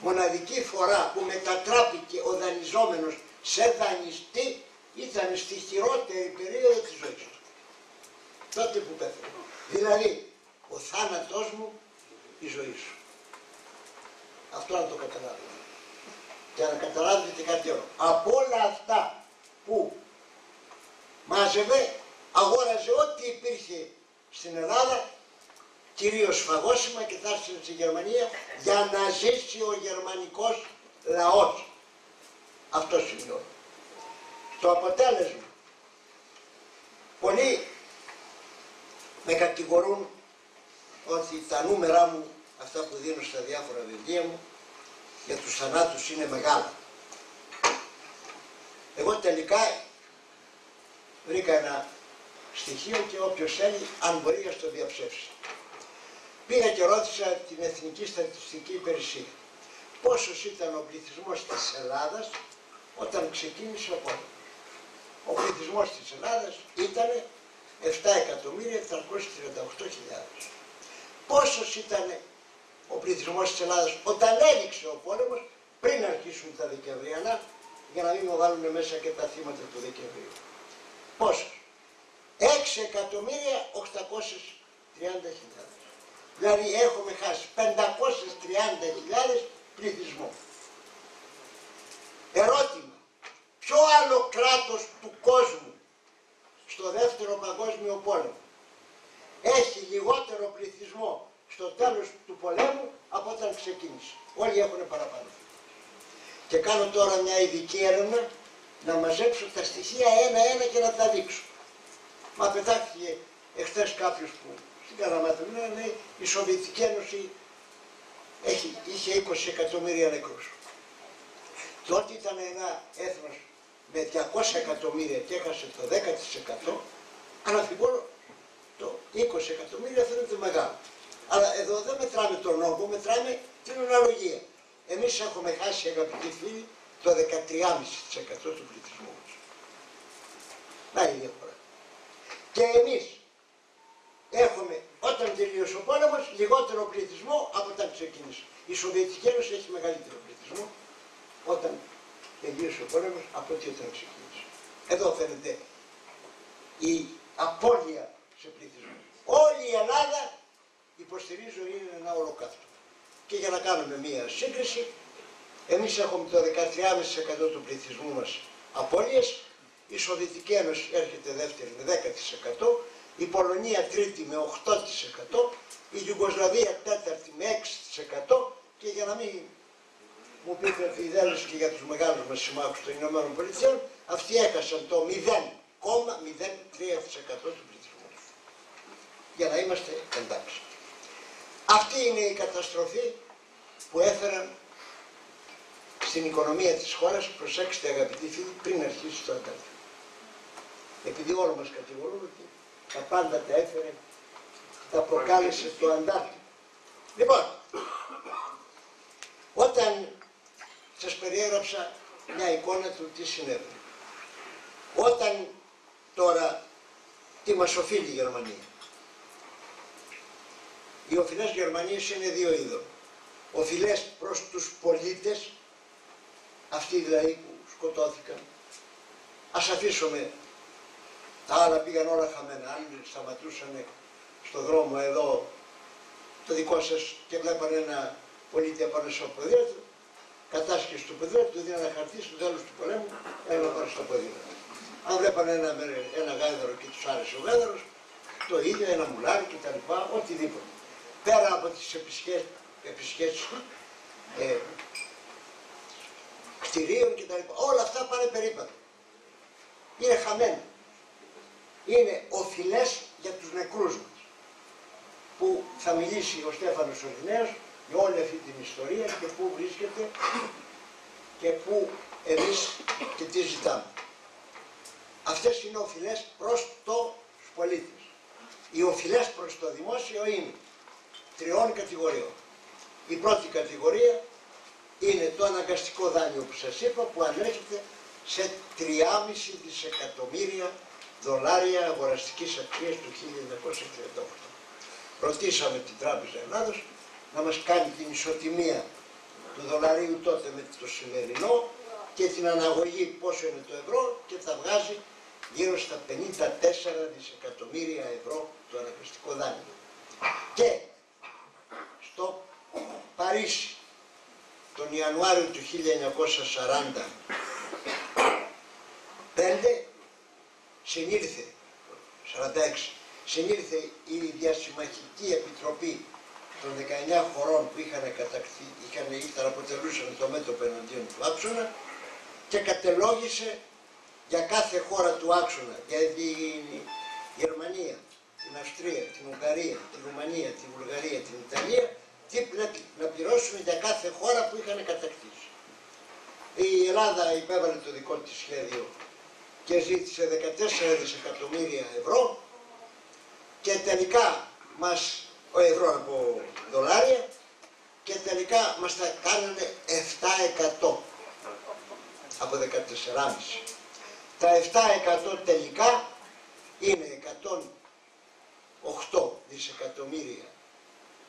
Μοναδική φορά που μετατράπηκε ο δανειζόμενος σε δανειστή ήταν στη χειρότερη περίοδο της ζωής του. Τότε που πέθανε. Δηλαδή, ο θάνατός μου, η ζωή σου. Αυτό να το καταλάβετε. Και να καταλάβετε κάτι άλλο. Από όλα αυτά που μάζευε, αγόραζε ό,τι υπήρχε στην Ελλάδα, κυρίως φαγόσιμα, και θα έρθει στη Γερμανία για να ζήσει ο γερμανικός λαός. Αυτό σημειώνει. Το αποτέλεσμα. Πολλοί με κατηγορούν ότι τα νούμερά μου, αυτά που δίνω στα διάφορα βιβλία μου, για τους θανάτους είναι μεγάλα. Εγώ τελικά βρήκα ένα στοιχείο και όποιος θέλει, αν μπορεί, να το διαψεύσει. Πήγα και ρώτησα την Εθνική Στατιστική Υπηρεσία πόσος ήταν ο πληθυσμός της Ελλάδας όταν ξεκίνησε ο πόλεμος. Ο πληθυσμός της Ελλάδας ήταν 7.738.000. Πόσος ήταν ο πληθυσμός της Ελλάδας όταν έδειξε ο πόλεμος, πριν αρχίσουν τα Δεκεμβριανά, για να μην μου βάλουν μέσα και τα θύματα του Δεκεμβρίου. Πόσος? 6.830.000. Δηλαδή έχουμε χάσει 530.000 πληθυσμό. Ερώτημα. Ποιο άλλο κράτος του κόσμου στο δεύτερο παγκόσμιο πόλεμο έχει λιγότερο πληθυσμό στο τέλος του πολέμου από όταν ξεκίνησε? Όλοι έχουν παραπάνω. Και κάνω τώρα μια ειδική έρευνα να μαζέψω τα στοιχεία ένα-ένα και να τα δείξω. Μα πετάχθηκε εχθές κάποιος που στην Καλαμάτα μου λέει η Σοβιετική Ένωση είχε 20 εκατομμύρια νεκρούς. Τότε ήταν ένα έθνος με 200 εκατομμύρια και έχασε το 10%, αναφιβόλω το 20 εκατομμύρια φαίνεται μεγάλο. Αλλά εδώ δεν μετράμε τον όγκο, μετράμε την αναλογία. Εμείς έχουμε χάσει, αγαπητοί φίλοι, το 13,5% του πληθυσμού μας. Να η διαφορά. Και εμείς έχουμε, όταν τελείωσε ο πόλεμος, λιγότερο πληθυσμό από όταν ξεκίνησε. Η Σοβιετική Ένωση έχει μεγαλύτερο πληθυσμό όταν τελείωσε ο πόλεμος από ό,τι όταν ξεκίνησε. Εδώ φαίνεται η απώλεια σε πληθυσμό. Όλη η Ελλάδα, υποστηρίζω, είναι ένα ολοκαύτωμα. και για να κάνουμε μία σύγκριση, εμείς έχουμε το 13,5% του πληθυσμού μας απώλειες, η Σοβιετική Ένωση έρχεται δεύτερη με 10%, η Πολωνία τρίτη με 8%, η Ιουγκοσλαβία τέταρτη με 6% και για να μην μου πείτε ότι η δέλωση και για τους μεγάλους μας συμμάχους των Ηνωμένων Πολιτειών, αυτοί έχασαν το 0,03% του πληθυσμού τους. Για να είμαστε εντάξει. Αυτή είναι η καταστροφή που έφεραν στην οικονομία της χώρας, προσέξτε αγαπητοί φίλοι, πριν αρχίσει το Αντάρτικο. Επειδή όλοι μας κατηγορούν ότι τα πάντα τα έφερε, τα προκάλεσε το Αντάρτικο. Λοιπόν, όταν σας περιέγραψα μια εικόνα του τι συνέβη, όταν τώρα τι μας οφείλει η Γερμανία. Οι οφειλές Γερμανίας είναι δύο είδων. Οφειλές προς τους πολίτες, αυτοί δηλαδή που σκοτώθηκαν. Ας αφήσουμε, τα άλλα πήγαν όλα χαμένα. Αν σταματούσαν στο δρόμο εδώ το δικό σας και βλέπανε ένα πολίτη απάνω στο ποδήλατο, κατάσχεση του ποδήλατου, του δίνανε χαρτί στο τέλος του πολέμου, ένα πάνω στο ποδήλατο. Αν βλέπανε ένα γάιδαρο και τους άρεσε ο γάιδαρος, το ίδιο, ένα μουλάρι κτλ. Οτιδήποτε. Πέρα από τις επισκέψεις κτηρίων κτλ. Όλα αυτά πάνε περίπατο. Είναι χαμένα. Είναι οφειλές για τους νεκρούς μας. Που θα μιλήσει ο Στέφανος Ορεινέος για όλη αυτή την ιστορία και πού βρίσκεται και πού εμείς και τι ζητάμε. Αυτές είναι οφειλές προς τους πολίτες. Οι οφειλές προς το δημόσιο είναι τριών κατηγοριών. Η πρώτη κατηγορία είναι το αναγκαστικό δάνειο που σας είπα, που ανέρχεται σε 3,5 δισεκατομμύρια δολάρια αγοραστικής αξίας του 1938. Ρωτήσαμε την Τράπεζα Ελλάδος να μας κάνει την ισοτιμία του δολαρίου τότε με το σημερινό και την αναγωγή πόσο είναι το ευρώ και θα βγάζει γύρω στα 54 δισεκατομμύρια ευρώ το αναγκαστικό δάνειο. Και στο Παρίσι τον Ιανουάριο του 1945 συνήλθε, 46, συνήλθε η διασυμμαχική επιτροπή των 19 χωρών που είχαν αποτελούσαν το μέτωπο εναντίον του άξονα και κατελόγησε για κάθε χώρα του άξονα, για την Γερμανία, την Αυστρία, την Ουγγαρία, την Ρουμανία, την Βουλγαρία, την Ιταλία, τι πρέπει να πληρώσουν για κάθε χώρα που είχαν κατακτήσει. Η Ελλάδα υπέβαλε το δικό της σχέδιο και ζήτησε 14 δισεκατομμύρια ευρώ και τελικά ευρώ από δολάρια και τελικά μας τα κάνανε 7% από 14,5. Τα 7% τελικά είναι 108 δισεκατομμύρια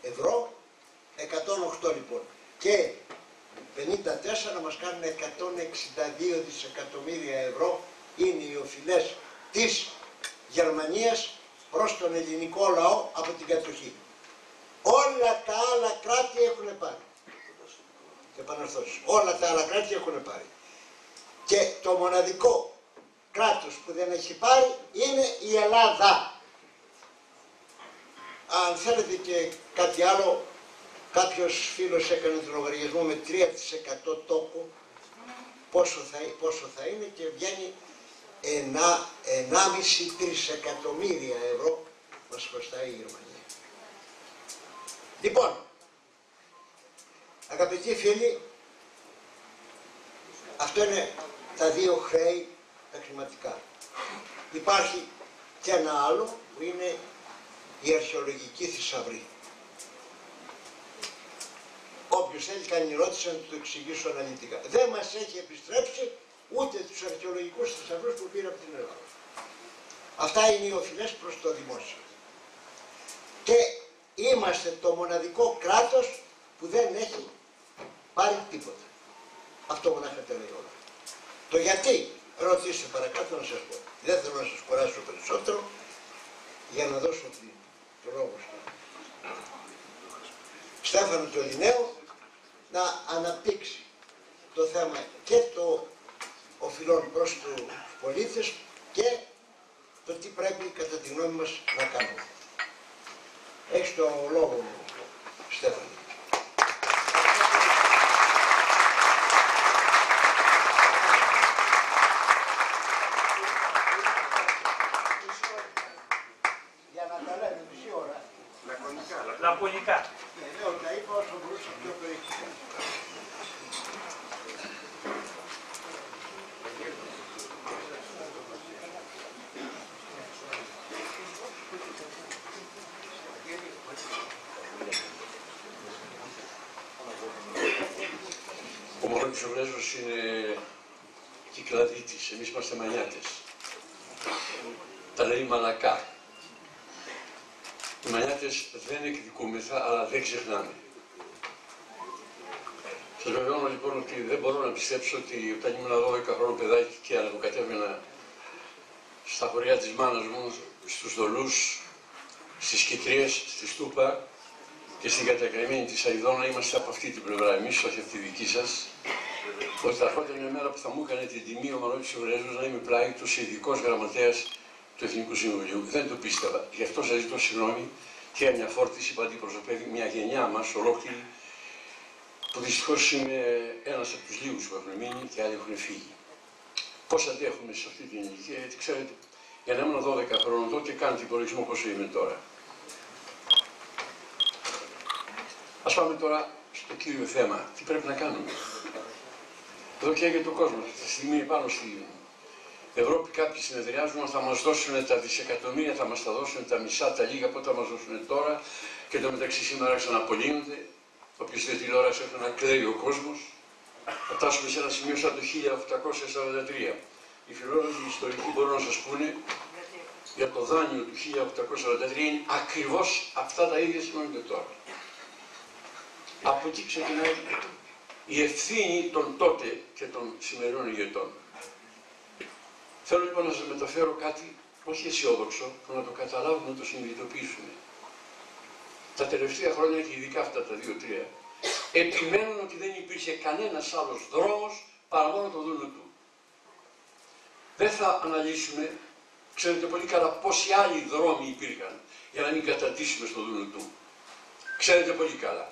ευρώ, 108 λοιπόν, και 54 μας κάνουν 162 δισεκατομμύρια ευρώ είναι οι οφειλές της Γερμανίας προς τον ελληνικό λαό από την κατοχή. Όλα τα άλλα κράτη έχουν πάρει. Επαναρθώσεις. Όλα τα άλλα κράτη έχουν πάρει. Και το μοναδικό κράτος που δεν έχει πάρει είναι η Ελλάδα. Αν θέλετε και κάτι άλλο, κάποιος φίλος έκανε τον λογαριασμό με 3% τόπο πόσο θα είναι και βγαίνει 1,5 τρισεκατομμύρια ευρώ μας χρωστάει η Γερμανία. Λοιπόν, αγαπητοί φίλοι, αυτό είναι τα δύο χρέη τα χρηματικά. Υπάρχει και ένα άλλο που είναι η αρχαιολογική θησαυρή. Όποιος θέλει κάνει ερώτηση να του το εξηγήσω αναλυτικά. Δεν μας έχει επιστρέψει ούτε τους αρχαιολογικούς θησαυρούς που πήρε από την Ελλάδα. Αυτά είναι οι οφειλές προς το δημόσιο. Και είμαστε το μοναδικό κράτος που δεν έχει πάρει τίποτα. Αυτό μονάχα τα λέει όλα. Το γιατί, ρωτήστε παρακάτω να σας πω. Δεν θέλω να σας κουράσω περισσότερο για να δώσω το λόγο. Στέφανο του Ελληναίου να αναπτύξει το θέμα και το οφειλών προς τους πολίτες και το τι πρέπει κατά τη γνώμη μας να κάνουμε. Έχεις το λόγο, Στέφανο. Για να τα λέμε μισή ώρα. Λακωνικά. Λέω, τα είπα όσο μπορούσα πιο περιεκτικά. Ο Μανώλης ο Βρέζος είναι Κυκλαδίτης, εμείς είμαστε Μανιάτες. Τα λέει μαλακά. Οι Μανιάτες δεν εκδικούμεθα, αλλά δεν ξεχνάμε. Σας βεβαιώνω λοιπόν ότι δεν μπορώ να πιστέψω ότι όταν ήμουν 12 χρόνο παιδάκι και αναποκατέβαινα στα χωριά της μάνας μου, στους Δολούς, στις Κιτρίες, στη Στούπα και στην κατακαημένη της Αηδώνα, είμαστε από αυτή την πλευρά εμείς, όχι από τη δική σας, ότι θα έρχονταν μια μέρα που θα μου έκανε την τιμή ο Μανώλης ο Βρέζος να είμαι πλάι του ειδικός γραμματέας του Εθνικού Συμβουλίου. Δεν το πίστευα. Γι' αυτό σας ζητώ συγγνώμη και για μια φόρτιση που αντιπροσωπεύει μια γενιά μας ολόκληρη, που δυστυχώς είμαι ένας από τους λίγους που έχουν μείνει και άλλοι έχουν φύγει. Πώς αντέχουμε σε αυτή την ηλικία, γιατί ξέρετε, για να ήμουν 12 χρόνων τότε, κάντε υπολογισμό πόσο είμαι τώρα. Ας πάμε τώρα στο κύριο θέμα. Τι πρέπει να κάνουμε. Εδώ καίγεται ο κόσμος. Αυτή τη στιγμή πάνω στην Ευρώπη κάποιοι συνεδριάζουν ότι θα μας δώσουν τα δισεκατομμύρια, θα μας τα δώσουν τα μισά, τα λίγα, πότε θα μας δώσουν τώρα, και εν τω μεταξύ σήμερα ξαναπολύνονται. Όποιος δεν τηλεόραση έχει να κλαίει ο κόσμος. Θα φτάσουμε σε ένα σημείο σαν το 1843. Οι φιλόλογοι ιστορικοί μπορούν να σας πούνε για το δάνειο του 1843 είναι ακριβώς αυτά τα ίδια σημαίνονται τώρα. Από εκεί ξεκινάει η ευθύνη των τότε και των σημερινών ηγετών. Θέλω λοιπόν να σας μεταφέρω κάτι όχι αισιόδοξο, που να το καταλάβουμε, να το συνειδητοποιήσουμε. Τα τελευταία χρόνια και ειδικά αυτά τα 2-3 επιμένουν ότι δεν υπήρχε κανένας άλλος δρόμος παρά μόνο το δούνο του. Δεν θα αναλύσουμε, ξέρετε πολύ καλά πόσοι άλλοι δρόμοι υπήρχαν για να μην κατατήσουμε στο δούνο του. Ξέρετε πολύ καλά.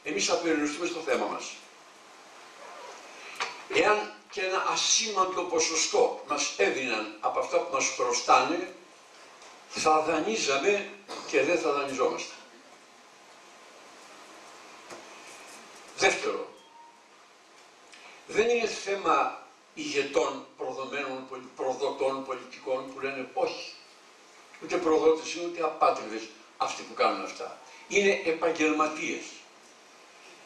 Εμείς θα περιοριστούμε στο θέμα μας. Εάν και ένα ασήμαντο ποσοστό μας έδιναν από αυτά που μας χρωστάνε, θα δανείζαμε και δεν θα δανειζόμαστε. Δεύτερο, δεν είναι θέμα ηγετών προδομένων, προδοτών πολιτικών που λένε όχι. Ούτε προδότες είναι ούτε απάτριδες αυτοί που κάνουν αυτά. Είναι επαγγελματίες.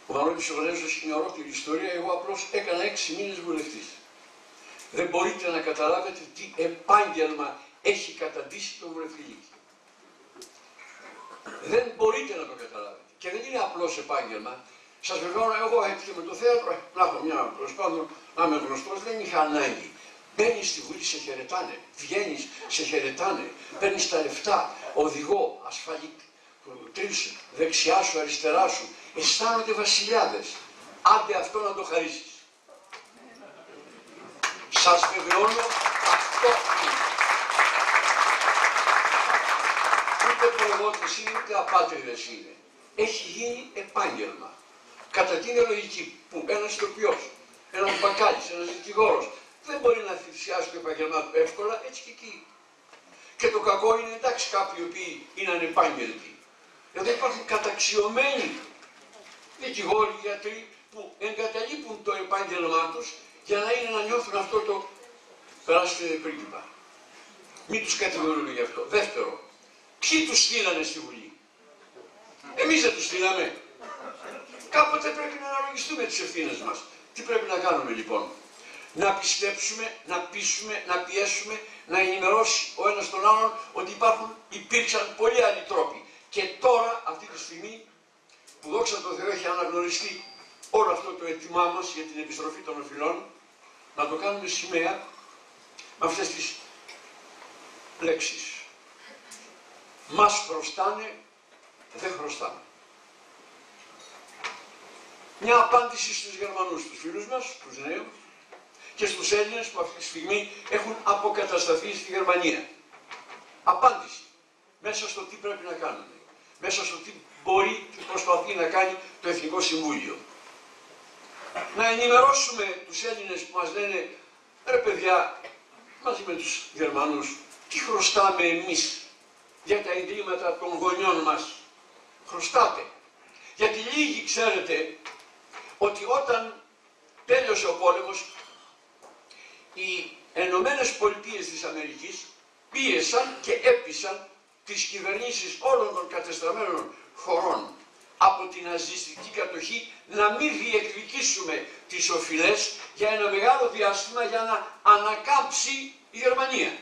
Ο Μανώλης ο Βρέζος είναι ολόκληρη ιστορία, εγώ απλώς έκανα 6 μήνες βουλευτής. Δεν μπορείτε να καταλάβετε τι επάγγελμα έχει καταντήσει το βουλευτηλίκι. Δεν μπορείτε να το καταλάβετε. Και δεν είναι απλώς επάγγελμα. Σας βεβαιώνω, εγώ έτυχε με το θέατρο, να έχω μια προσπάθεια, να είμαι γνωστός, δεν είχα ανάγκη. Μπαίνεις στη Βουλή, σε χαιρετάνε. Βγαίνεις, σε χαιρετάνε. Παίρνεις τα λεφτά, οδηγό, ασφαλή, τρεις δεξιά σου, αριστερά σου. Αισθάνονται βασιλιάδες. Άντε αυτό να το χαρίσεις. Σας βεβαιώνω, αυτό είναι. Ούτε προδότες είναι, ούτε απάτριδες είναι. Έχει γίνει επάγγελμα. Κατά την λογική που ένας ηθοποιός, ένας μπακάλης, ένας δικηγόρος δεν μπορεί να θυσιάσει το επάγγελμά του εύκολα, έτσι και εκεί. Και το κακό είναι, εντάξει, κάποιοι οι οποίοι είναι ανεπάγγελτοι. Δηλαδή υπάρχουν καταξιωμένοι δικηγόροι, γιατροί που εγκαταλείπουν το επάγγελμά τους για να είναι να νιώθουν αυτό το περάστε πρίγκιπα. Μην τους κατηγορούμε γι' αυτό. Δεύτερο, ποιοι τους στείλανε στη Βουλή. Εμείς δεν τους στείλαμε. Κάποτε πρέπει να αναλογιστούμε τις ευθύνες μας. Τι πρέπει να κάνουμε λοιπόν. Να πιστέψουμε, να πείσουμε, να πιέσουμε, να ενημερώσει ο ένας τον άλλον ότι υπήρξαν πολλοί άλλοι τρόποι. Και τώρα, αυτή τη στιγμή, που δόξα τω Θεώ έχει αναγνωριστεί όλο αυτό το αίτημά μας για την επιστροφή των οφειλών, να το κάνουμε σημαία με αυτές τις λέξεις. Μας χρωστάνε, δεν χρωστάμε. μια απάντηση στους Γερμανούς, τους φίλους μας, τους νέους και στους Έλληνες που αυτή τη στιγμή έχουν αποκατασταθεί στη Γερμανία. Απάντηση μέσα στο τι πρέπει να κάνουμε, μέσα στο τι μπορεί και προσπαθεί να κάνει το Εθνικό Συμβούλιο. Να ενημερώσουμε τους Έλληνες που μας λένε ρε παιδιά, μαζί με τους Γερμανούς, τι χρωστάμε εμείς για τα εγκλήματα των γονιών μας. Χρωστάτε. Γιατί λίγοι ξέρετε ότι όταν τέλειωσε ο πόλεμος, οι Ηνωμένες Πολιτείες της Αμερικής πίεσαν και έπεισαν τις κυβερνήσεις όλων των κατεστραμμένων χωρών από την ναζιστική κατοχή να μην διεκδικήσουμε τις οφειλές για ένα μεγάλο διάστημα για να ανακάμψει η Γερμανία.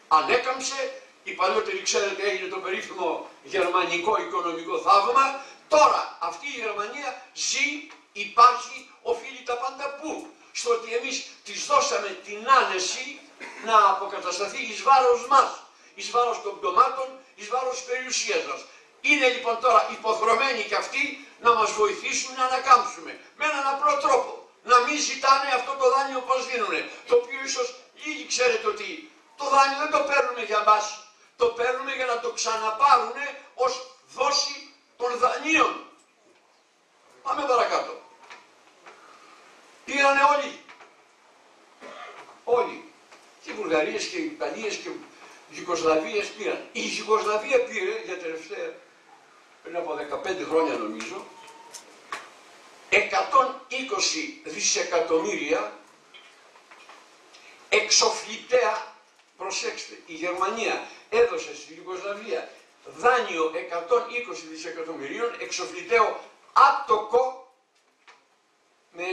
Ανέκαμψε, οι παλιότεροι ξέρετε έγινε το περίφημο γερμανικό οικονομικό θαύμα, τώρα αυτή η Γερμανία ζει, υπάρχει, οφείλει τα πάντα πού? Στο ότι εμείς της δώσαμε την άνεση να αποκατασταθεί εις βάρος μας, εις βάρος των πτωμάτων, εις βάρος της περιουσίας μας. Είναι λοιπόν τώρα υποχρεωμένοι και αυτοί να μας βοηθήσουν να ανακάμψουμε με έναν απλό τρόπο. Να μην ζητάνε αυτό το δάνειο που μας δίνουνε, το οποίο ίσως λίγοι ξέρετε ότι το δάνειο δεν το παίρνουμε για μας, το παίρνουμε για να το ξαναπάρουνε ως δόση των δανείων. Πάμε παρακάτω. Πήρανε όλοι. Όλοι. Και οι Βουλγαρίες και οι Ιταλίες και οι Ιουγκοσλαβίες πήραν. Η Ιουγκοσλαβία πήρε για τελευταία, πριν από 15 χρόνια νομίζω, 120 δισεκατομμύρια εξοφλητέα, προσέξτε, η Γερμανία έδωσε στη Ιουγκοσλαβία δάνειο 120 δισεκατομμυρίων εξοφλητέο άτοκο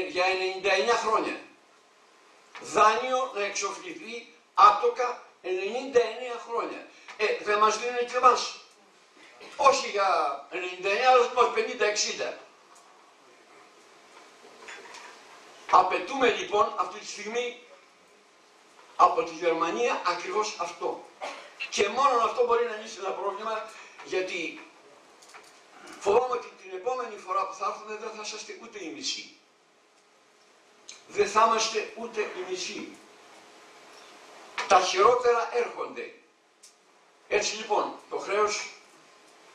για 99 χρόνια. Δάνειο να εξοφληθεί άτοκα 99 χρόνια. Δεν μας δίνουν και εμάς. Όχι για 99, αλλά μας 50-60. Απαιτούμε λοιπόν αυτή τη στιγμή από τη Γερμανία ακριβώς αυτό. Και μόνο αυτό μπορεί να λύσει ένα πρόβλημα, γιατί φοβάμαι ότι την επόμενη φορά που θα έρθουμε δεν θα είσαστε ούτε οι μισοί. Δεν θα είμαστε ούτε οι μισοί. Τα χειρότερα έρχονται. Έτσι λοιπόν, το χρέος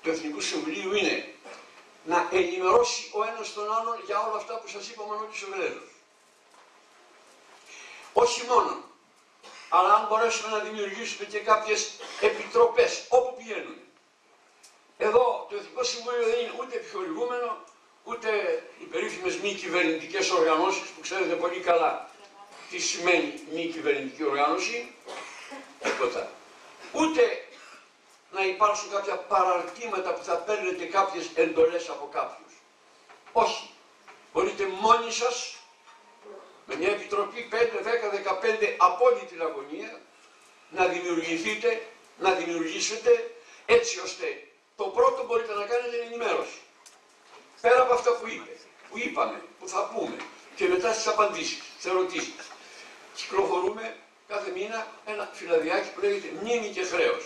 του Εθνικού Συμβουλίου είναι να ενημερώσει ο ένας τον άλλον για όλα αυτά που σας είπαμε νωρίς ο Βελέζος. Όχι μόνο, αλλά αν μπορέσουμε να δημιουργήσουμε και κάποιες επιτροπές όπου πηγαίνουν. Εδώ το Εθνικό Συμβούλιο δεν είναι ούτε επιχορηγούμενο, ούτε οι περίφημες μη κυβερνητικές οργανώσεις που ξέρετε πολύ καλά τι σημαίνει μη κυβερνητική οργάνωση, τίποτα. Ούτε να υπάρξουν κάποια παραρτήματα που θα παίρνετε κάποιες εντολές από κάποιους. Όχι. Μπορείτε μόνοι σας, με μια επιτροπή 5, 10, 15 απόλυτη αγωνία, να δημιουργηθείτε, να δημιουργήσετε έτσι ώστε το πρώτο μπορείτε να κάνετε ενημέρωση. Πέρα από αυτά που είπαμε, που θα πούμε και μετά στις απαντήσεις, στις ερωτήσεις. Κυκλοφορούμε κάθε μήνα ένα φυλαδιάκι που λέγεται μνήμη και χρέος.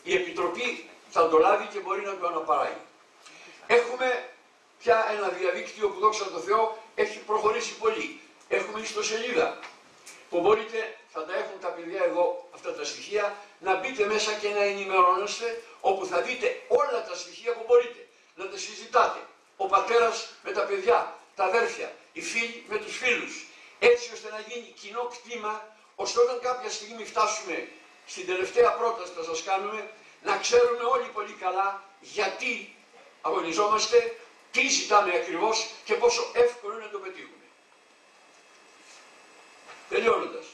Η Επιτροπή θα το λάβει και μπορεί να το αναπαράγει. Έχουμε πια ένα διαδίκτυο που δόξα τω Θεώ έχει προχωρήσει πολύ. Έχουμε ιστοσελίδα που μπορείτε, θα τα έχουν τα παιδιά εδώ αυτά τα στοιχεία, να μπείτε μέσα και να ενημερώνεστε, όπου θα δείτε όλα τα στοιχεία που μπορείτε. Να τα συζητάτε. Ο πατέρας με τα παιδιά, τα αδέρφια, οι φίλοι με τους φίλους. Έτσι ώστε να γίνει κοινό κτήμα, ώστε όταν κάποια στιγμή φτάσουμε στην τελευταία πρόταση που θα σας κάνουμε, να ξέρουμε όλοι πολύ καλά γιατί αγωνιζόμαστε, τι ζητάμε ακριβώς και πόσο εύκολο είναι να το πετύχουμε. Τελειώνοντας.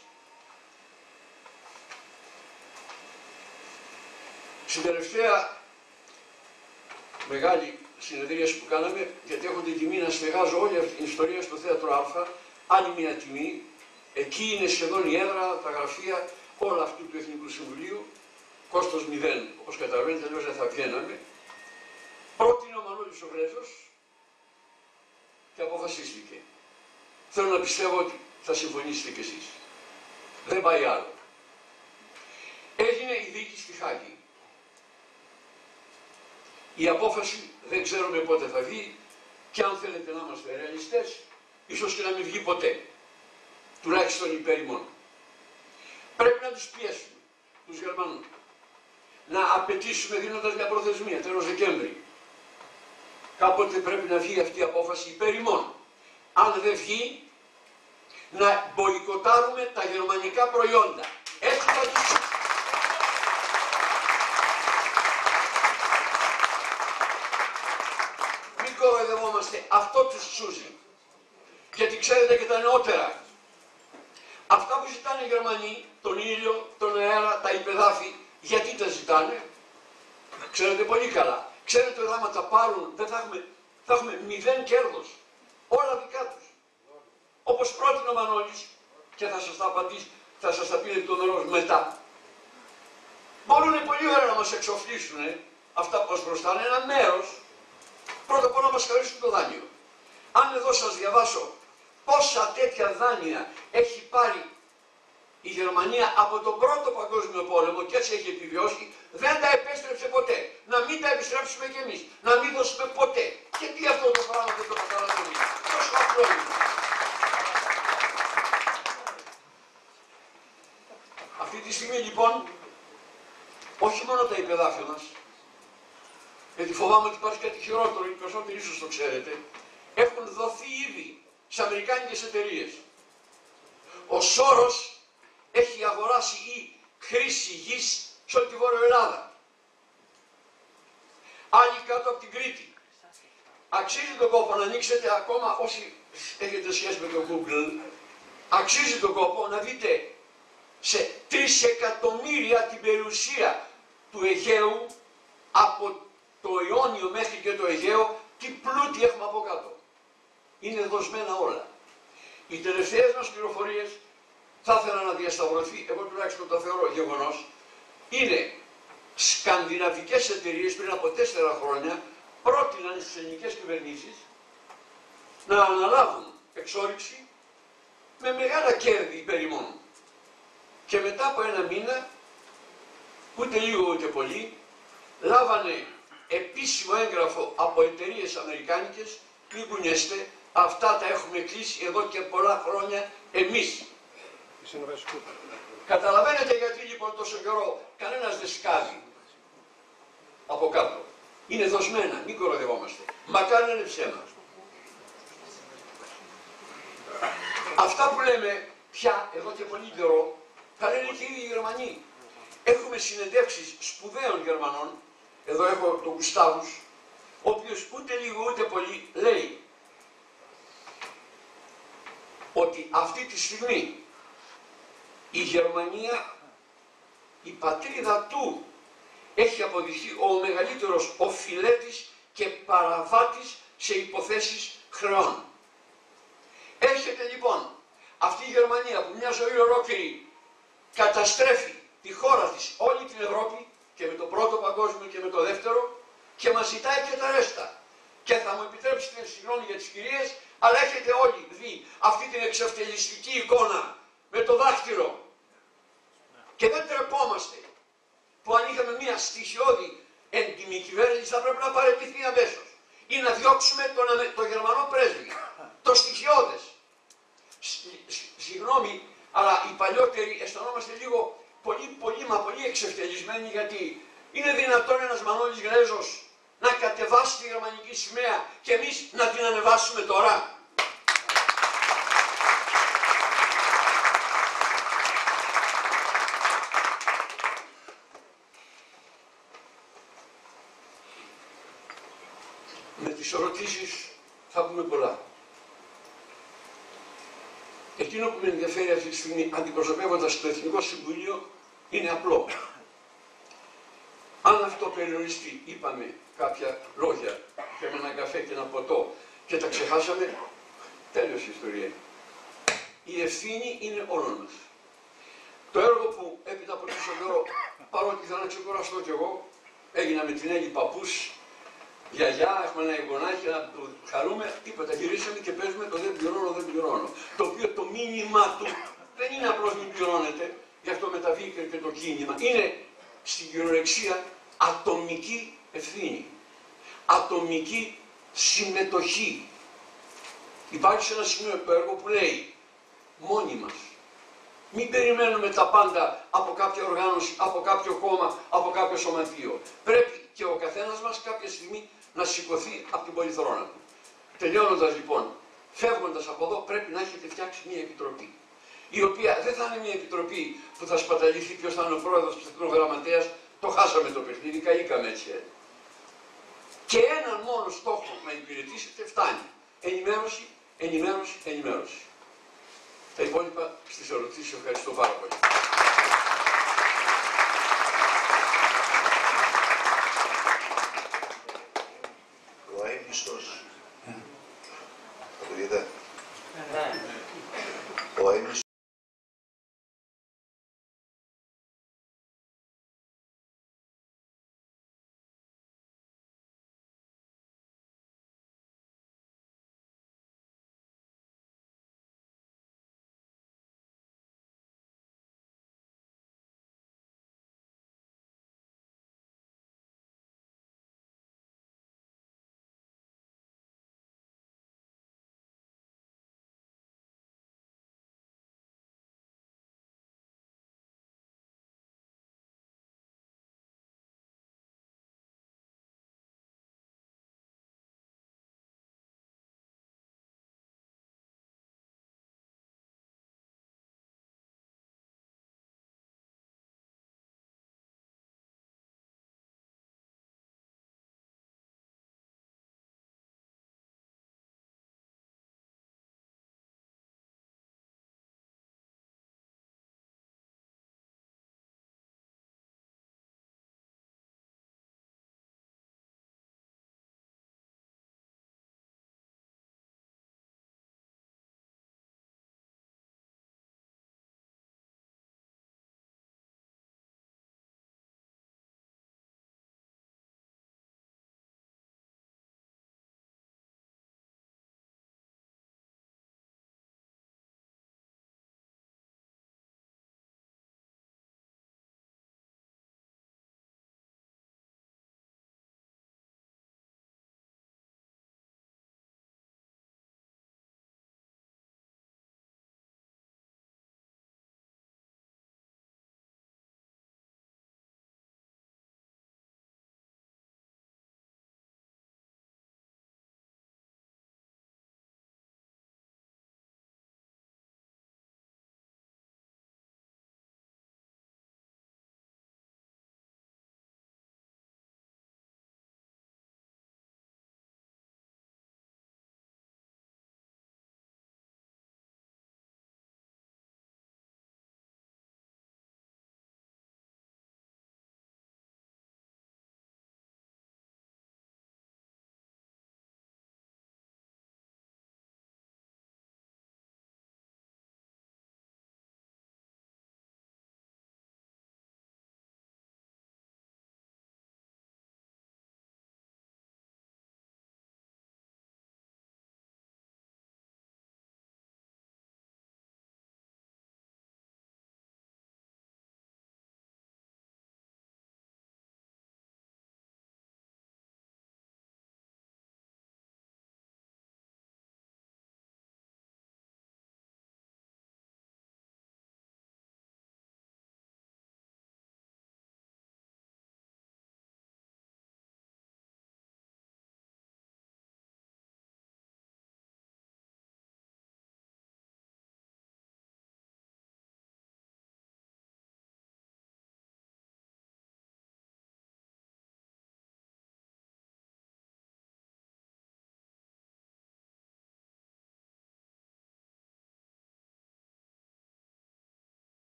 Στην τελευταία μεγάλη συνεδρίαση που κάναμε, γιατί έχω την τιμή να στεγάζω όλη αυτή την ιστορία στο Θέατρο Α, άλλη μια τιμή, εκεί είναι σχεδόν η έδρα, τα γραφεία, όλα αυτού του Εθνικού Συμβουλίου, κόστος 0, όπως καταλαβαίνετε, αλλιώς δεν θα βγαίναμε. Πρότεινε ο Μανώλης ο Βρέζος και αποφασίστηκε. Θέλω να πιστεύω ότι θα συμφωνήσετε κι εσείς. Δεν πάει άλλο. Έγινε η δίκη στη Χάγη. Η απόφαση δεν ξέρουμε πότε θα βγει. Και αν θέλετε να είμαστε ρεαλιστές, ίσως και να μην βγει ποτέ. Τουλάχιστον υπέρ ημών. Πρέπει να τους πιέσουμε, τους Γερμανούς. Να απαιτήσουμε δίνοντας μια προθεσμία, τέλος Δεκέμβρη. Κάποτε πρέπει να βγει αυτή η απόφαση υπέρ ημών. Αν δεν βγει, να μποϊκοτάρουμε τα γερμανικά προϊόντα. Έτσι θα τους... Μην κοροϊδευόμαστε, αυτό τους σούζει. Γιατί ξέρετε και τα νεότερα. Αυτά που ζητάνε οι Γερμανοί, τον ήλιο, τον αέρα, τα υπεδάφη, γιατί τα ζητάνε, ξέρετε πολύ καλά. Ξέρετε ότι άμα τα πάρουν δεν θα έχουμε 0 κέρδος. Όλα δικά τους. Όπως πρότεινε ο Μανώλης, και θα σας τα απαντήσει, θα σας τα πει το νερό μετά. Μπορούν πολύ ωραία να μας εξοφλήσουν αυτά που μας μπροστάνε, ένα μέρος, πρώτα απ' όλα να μας χαρίσουν το δάνειο. Αν εδώ σας διαβάσω πόσα τέτοια δάνεια έχει πάρει η Γερμανία από τον Πρώτο Παγκόσμιο Πόλεμο και έτσι έχει επιβιώσει, δεν τα επέστρεψε ποτέ. Να μην τα επιστρέψουμε κι εμείς. Να μην δώσουμε ποτέ. Και τι αυτό το πράγμα δεν το καταλαβαίνει. Τόσο απλό είναι. Αυτή τη στιγμή λοιπόν, όχι μόνο τα υπεδάφια μας, γιατί φοβάμαι ότι υπάρχει κάτι χειρότερο, οι περισσότεροι ίσως το ξέρετε, έχουν δοθεί ήδη σε αμερικάνικες εταιρείες. Ο Σόρος έχει αγοράσει ή χρήση γης σε όλη τη Βόρεια Ελλάδα. Άλλοι κάτω από την Κρήτη. Αξίζει τον κόπο να ανοίξετε ακόμα, όσοι έχετε σχέση με το Google, αξίζει τον κόπο να δείτε σε 3 εκατομμύρια την περιουσία του Αιγαίου, από το Ιόνιο μέχρι και το Αιγαίο, τι πλούτη έχουμε από κάτω. Είναι δοσμένα όλα. Οι τελευταίες μας πληροφορίες, θα ήθελα να διασταυρωθεί, εγώ τουλάχιστον το θεωρώ γεγονός, είναι σκανδιναβικές εταιρείες πριν από 4 χρόνια πρότειναν στις ελληνικές κυβερνήσεις να αναλάβουν εξόρυξη με μεγάλα κέρδη υπέρ ημών. Και μετά από 1 μήνα, ούτε λίγο ούτε πολύ, λάβανε επίσημο έγγραφο από εταιρείες αμερικάνικες, μην κουνιέστε, αυτά τα έχουμε κλείσει εδώ και πολλά χρόνια εμείς. Καταλαβαίνετε γιατί λοιπόν τόσο καιρό κανένας δεν σκάβει από κάτω. Είναι δοσμένα, μην κοροϊδευόμαστε. Μακάρι να είναι ψέμα. Αυτά που λέμε πια εδώ και πολύ καιρό, τα λένε και οι Γερμανοί. Έχουμε συνεντεύξεις σπουδαίων Γερμανών, εδώ έχω τον Γουστάβους, ο οποίος ούτε λίγο ούτε πολύ λέει ότι αυτή τη στιγμή η Γερμανία, η πατρίδα του, έχει αποδειχθεί ο μεγαλύτερος οφειλέτης και παραβάτης σε υποθέσεις χρεών. Έρχεται λοιπόν αυτή η Γερμανία που μια ζωή ολόκληρη καταστρέφει τη χώρα της, όλη την Ευρώπη, και με το Πρώτο Παγκόσμιο και με το Δεύτερο, και μας ζητάει και τα ρέστα. Και θα μου επιτρέψετε συγγνώμη για τις κυρίες, αλλά έχετε όλοι δει αυτή την εξευτελιστική εικόνα με το δάχτυλο. Και δεν τρεπόμαστε που αν είχαμε μια στοιχειώδη έντιμη κυβέρνηση θα πρέπει να παραιτηθεί αμέσως ή να διώξουμε τον Γερμανό πρέσβη. Το στοιχειώδες. Συγγνώμη, αλλά οι παλιότεροι αισθανόμαστε λίγο πολύ εξευτελισμένοι, γιατί είναι δυνατόν ένας Μανώλης Γρέζος να κατεβάσει τη γερμανική σημαία και εμείς να την ανεβάσουμε τώρα. Με τις ερωτήσεις θα πούμε πολλά. Εκείνο που με ενδιαφέρει αυτή τη στιγμή, αντιπροσωπεύοντας το Εθνικό Συμβούλιο, είναι απλό. Αν αυτό περιοριστεί, είπαμε κάποια λόγια και με έναν καφέ και ένα ποτό και τα ξεχάσαμε, τέλειωσε η ιστορία. Η ευθύνη είναι όλων μας. Το έργο που έπειτα από τόσο καιρό, παρότι ήθελα να ξεκουραστώ κι εγώ, έγινα με την Έλλη παππούς, γιαγιά, έχουμε ένα εγγονάκι να το χαρούμε, τίποτα, γυρίσαμε και παίζουμε το δεν πληρώνω, δεν πληρώνω. Το οποίο το μήνυμα του δεν είναι απλώς μην πληρώνετε, γι' αυτό μεταβήκε και το κίνημα. Είναι στην κυριολεξία ατομική ευθύνη. Ατομική συμμετοχή. Υπάρχει σε ένα σημείο του έργου που λέει μόνοι μας. Μην περιμένουμε τα πάντα από κάποια οργάνωση, από κάποιο κόμμα, από κάποιο σωματείο. Πρέπει και ο καθένας μας κάποια στιγμή να σηκωθεί από την πολυθρόνα του. Τελειώνοντας λοιπόν, φεύγοντας από εδώ, πρέπει να έχετε φτιάξει μια επιτροπή. Η οποία δεν θα είναι μια επιτροπή που θα σπαταληθεί ποιος θα είναι ο πρόεδρος, ποιος θα είναι ο γραμματέας. Το χάσαμε το παιχνίδι, καήκαμε έτσι. Και έναν μόνο στόχο να υπηρετήσετε φτάνει. Ενημέρωση, ενημέρωση, ενημέρωση. Τα υπόλοιπα στις ερωτήσεις. Ευχαριστώ πάρα πολύ. Ο αείμνηστος. Το πείτε. Ο αείμνηστος.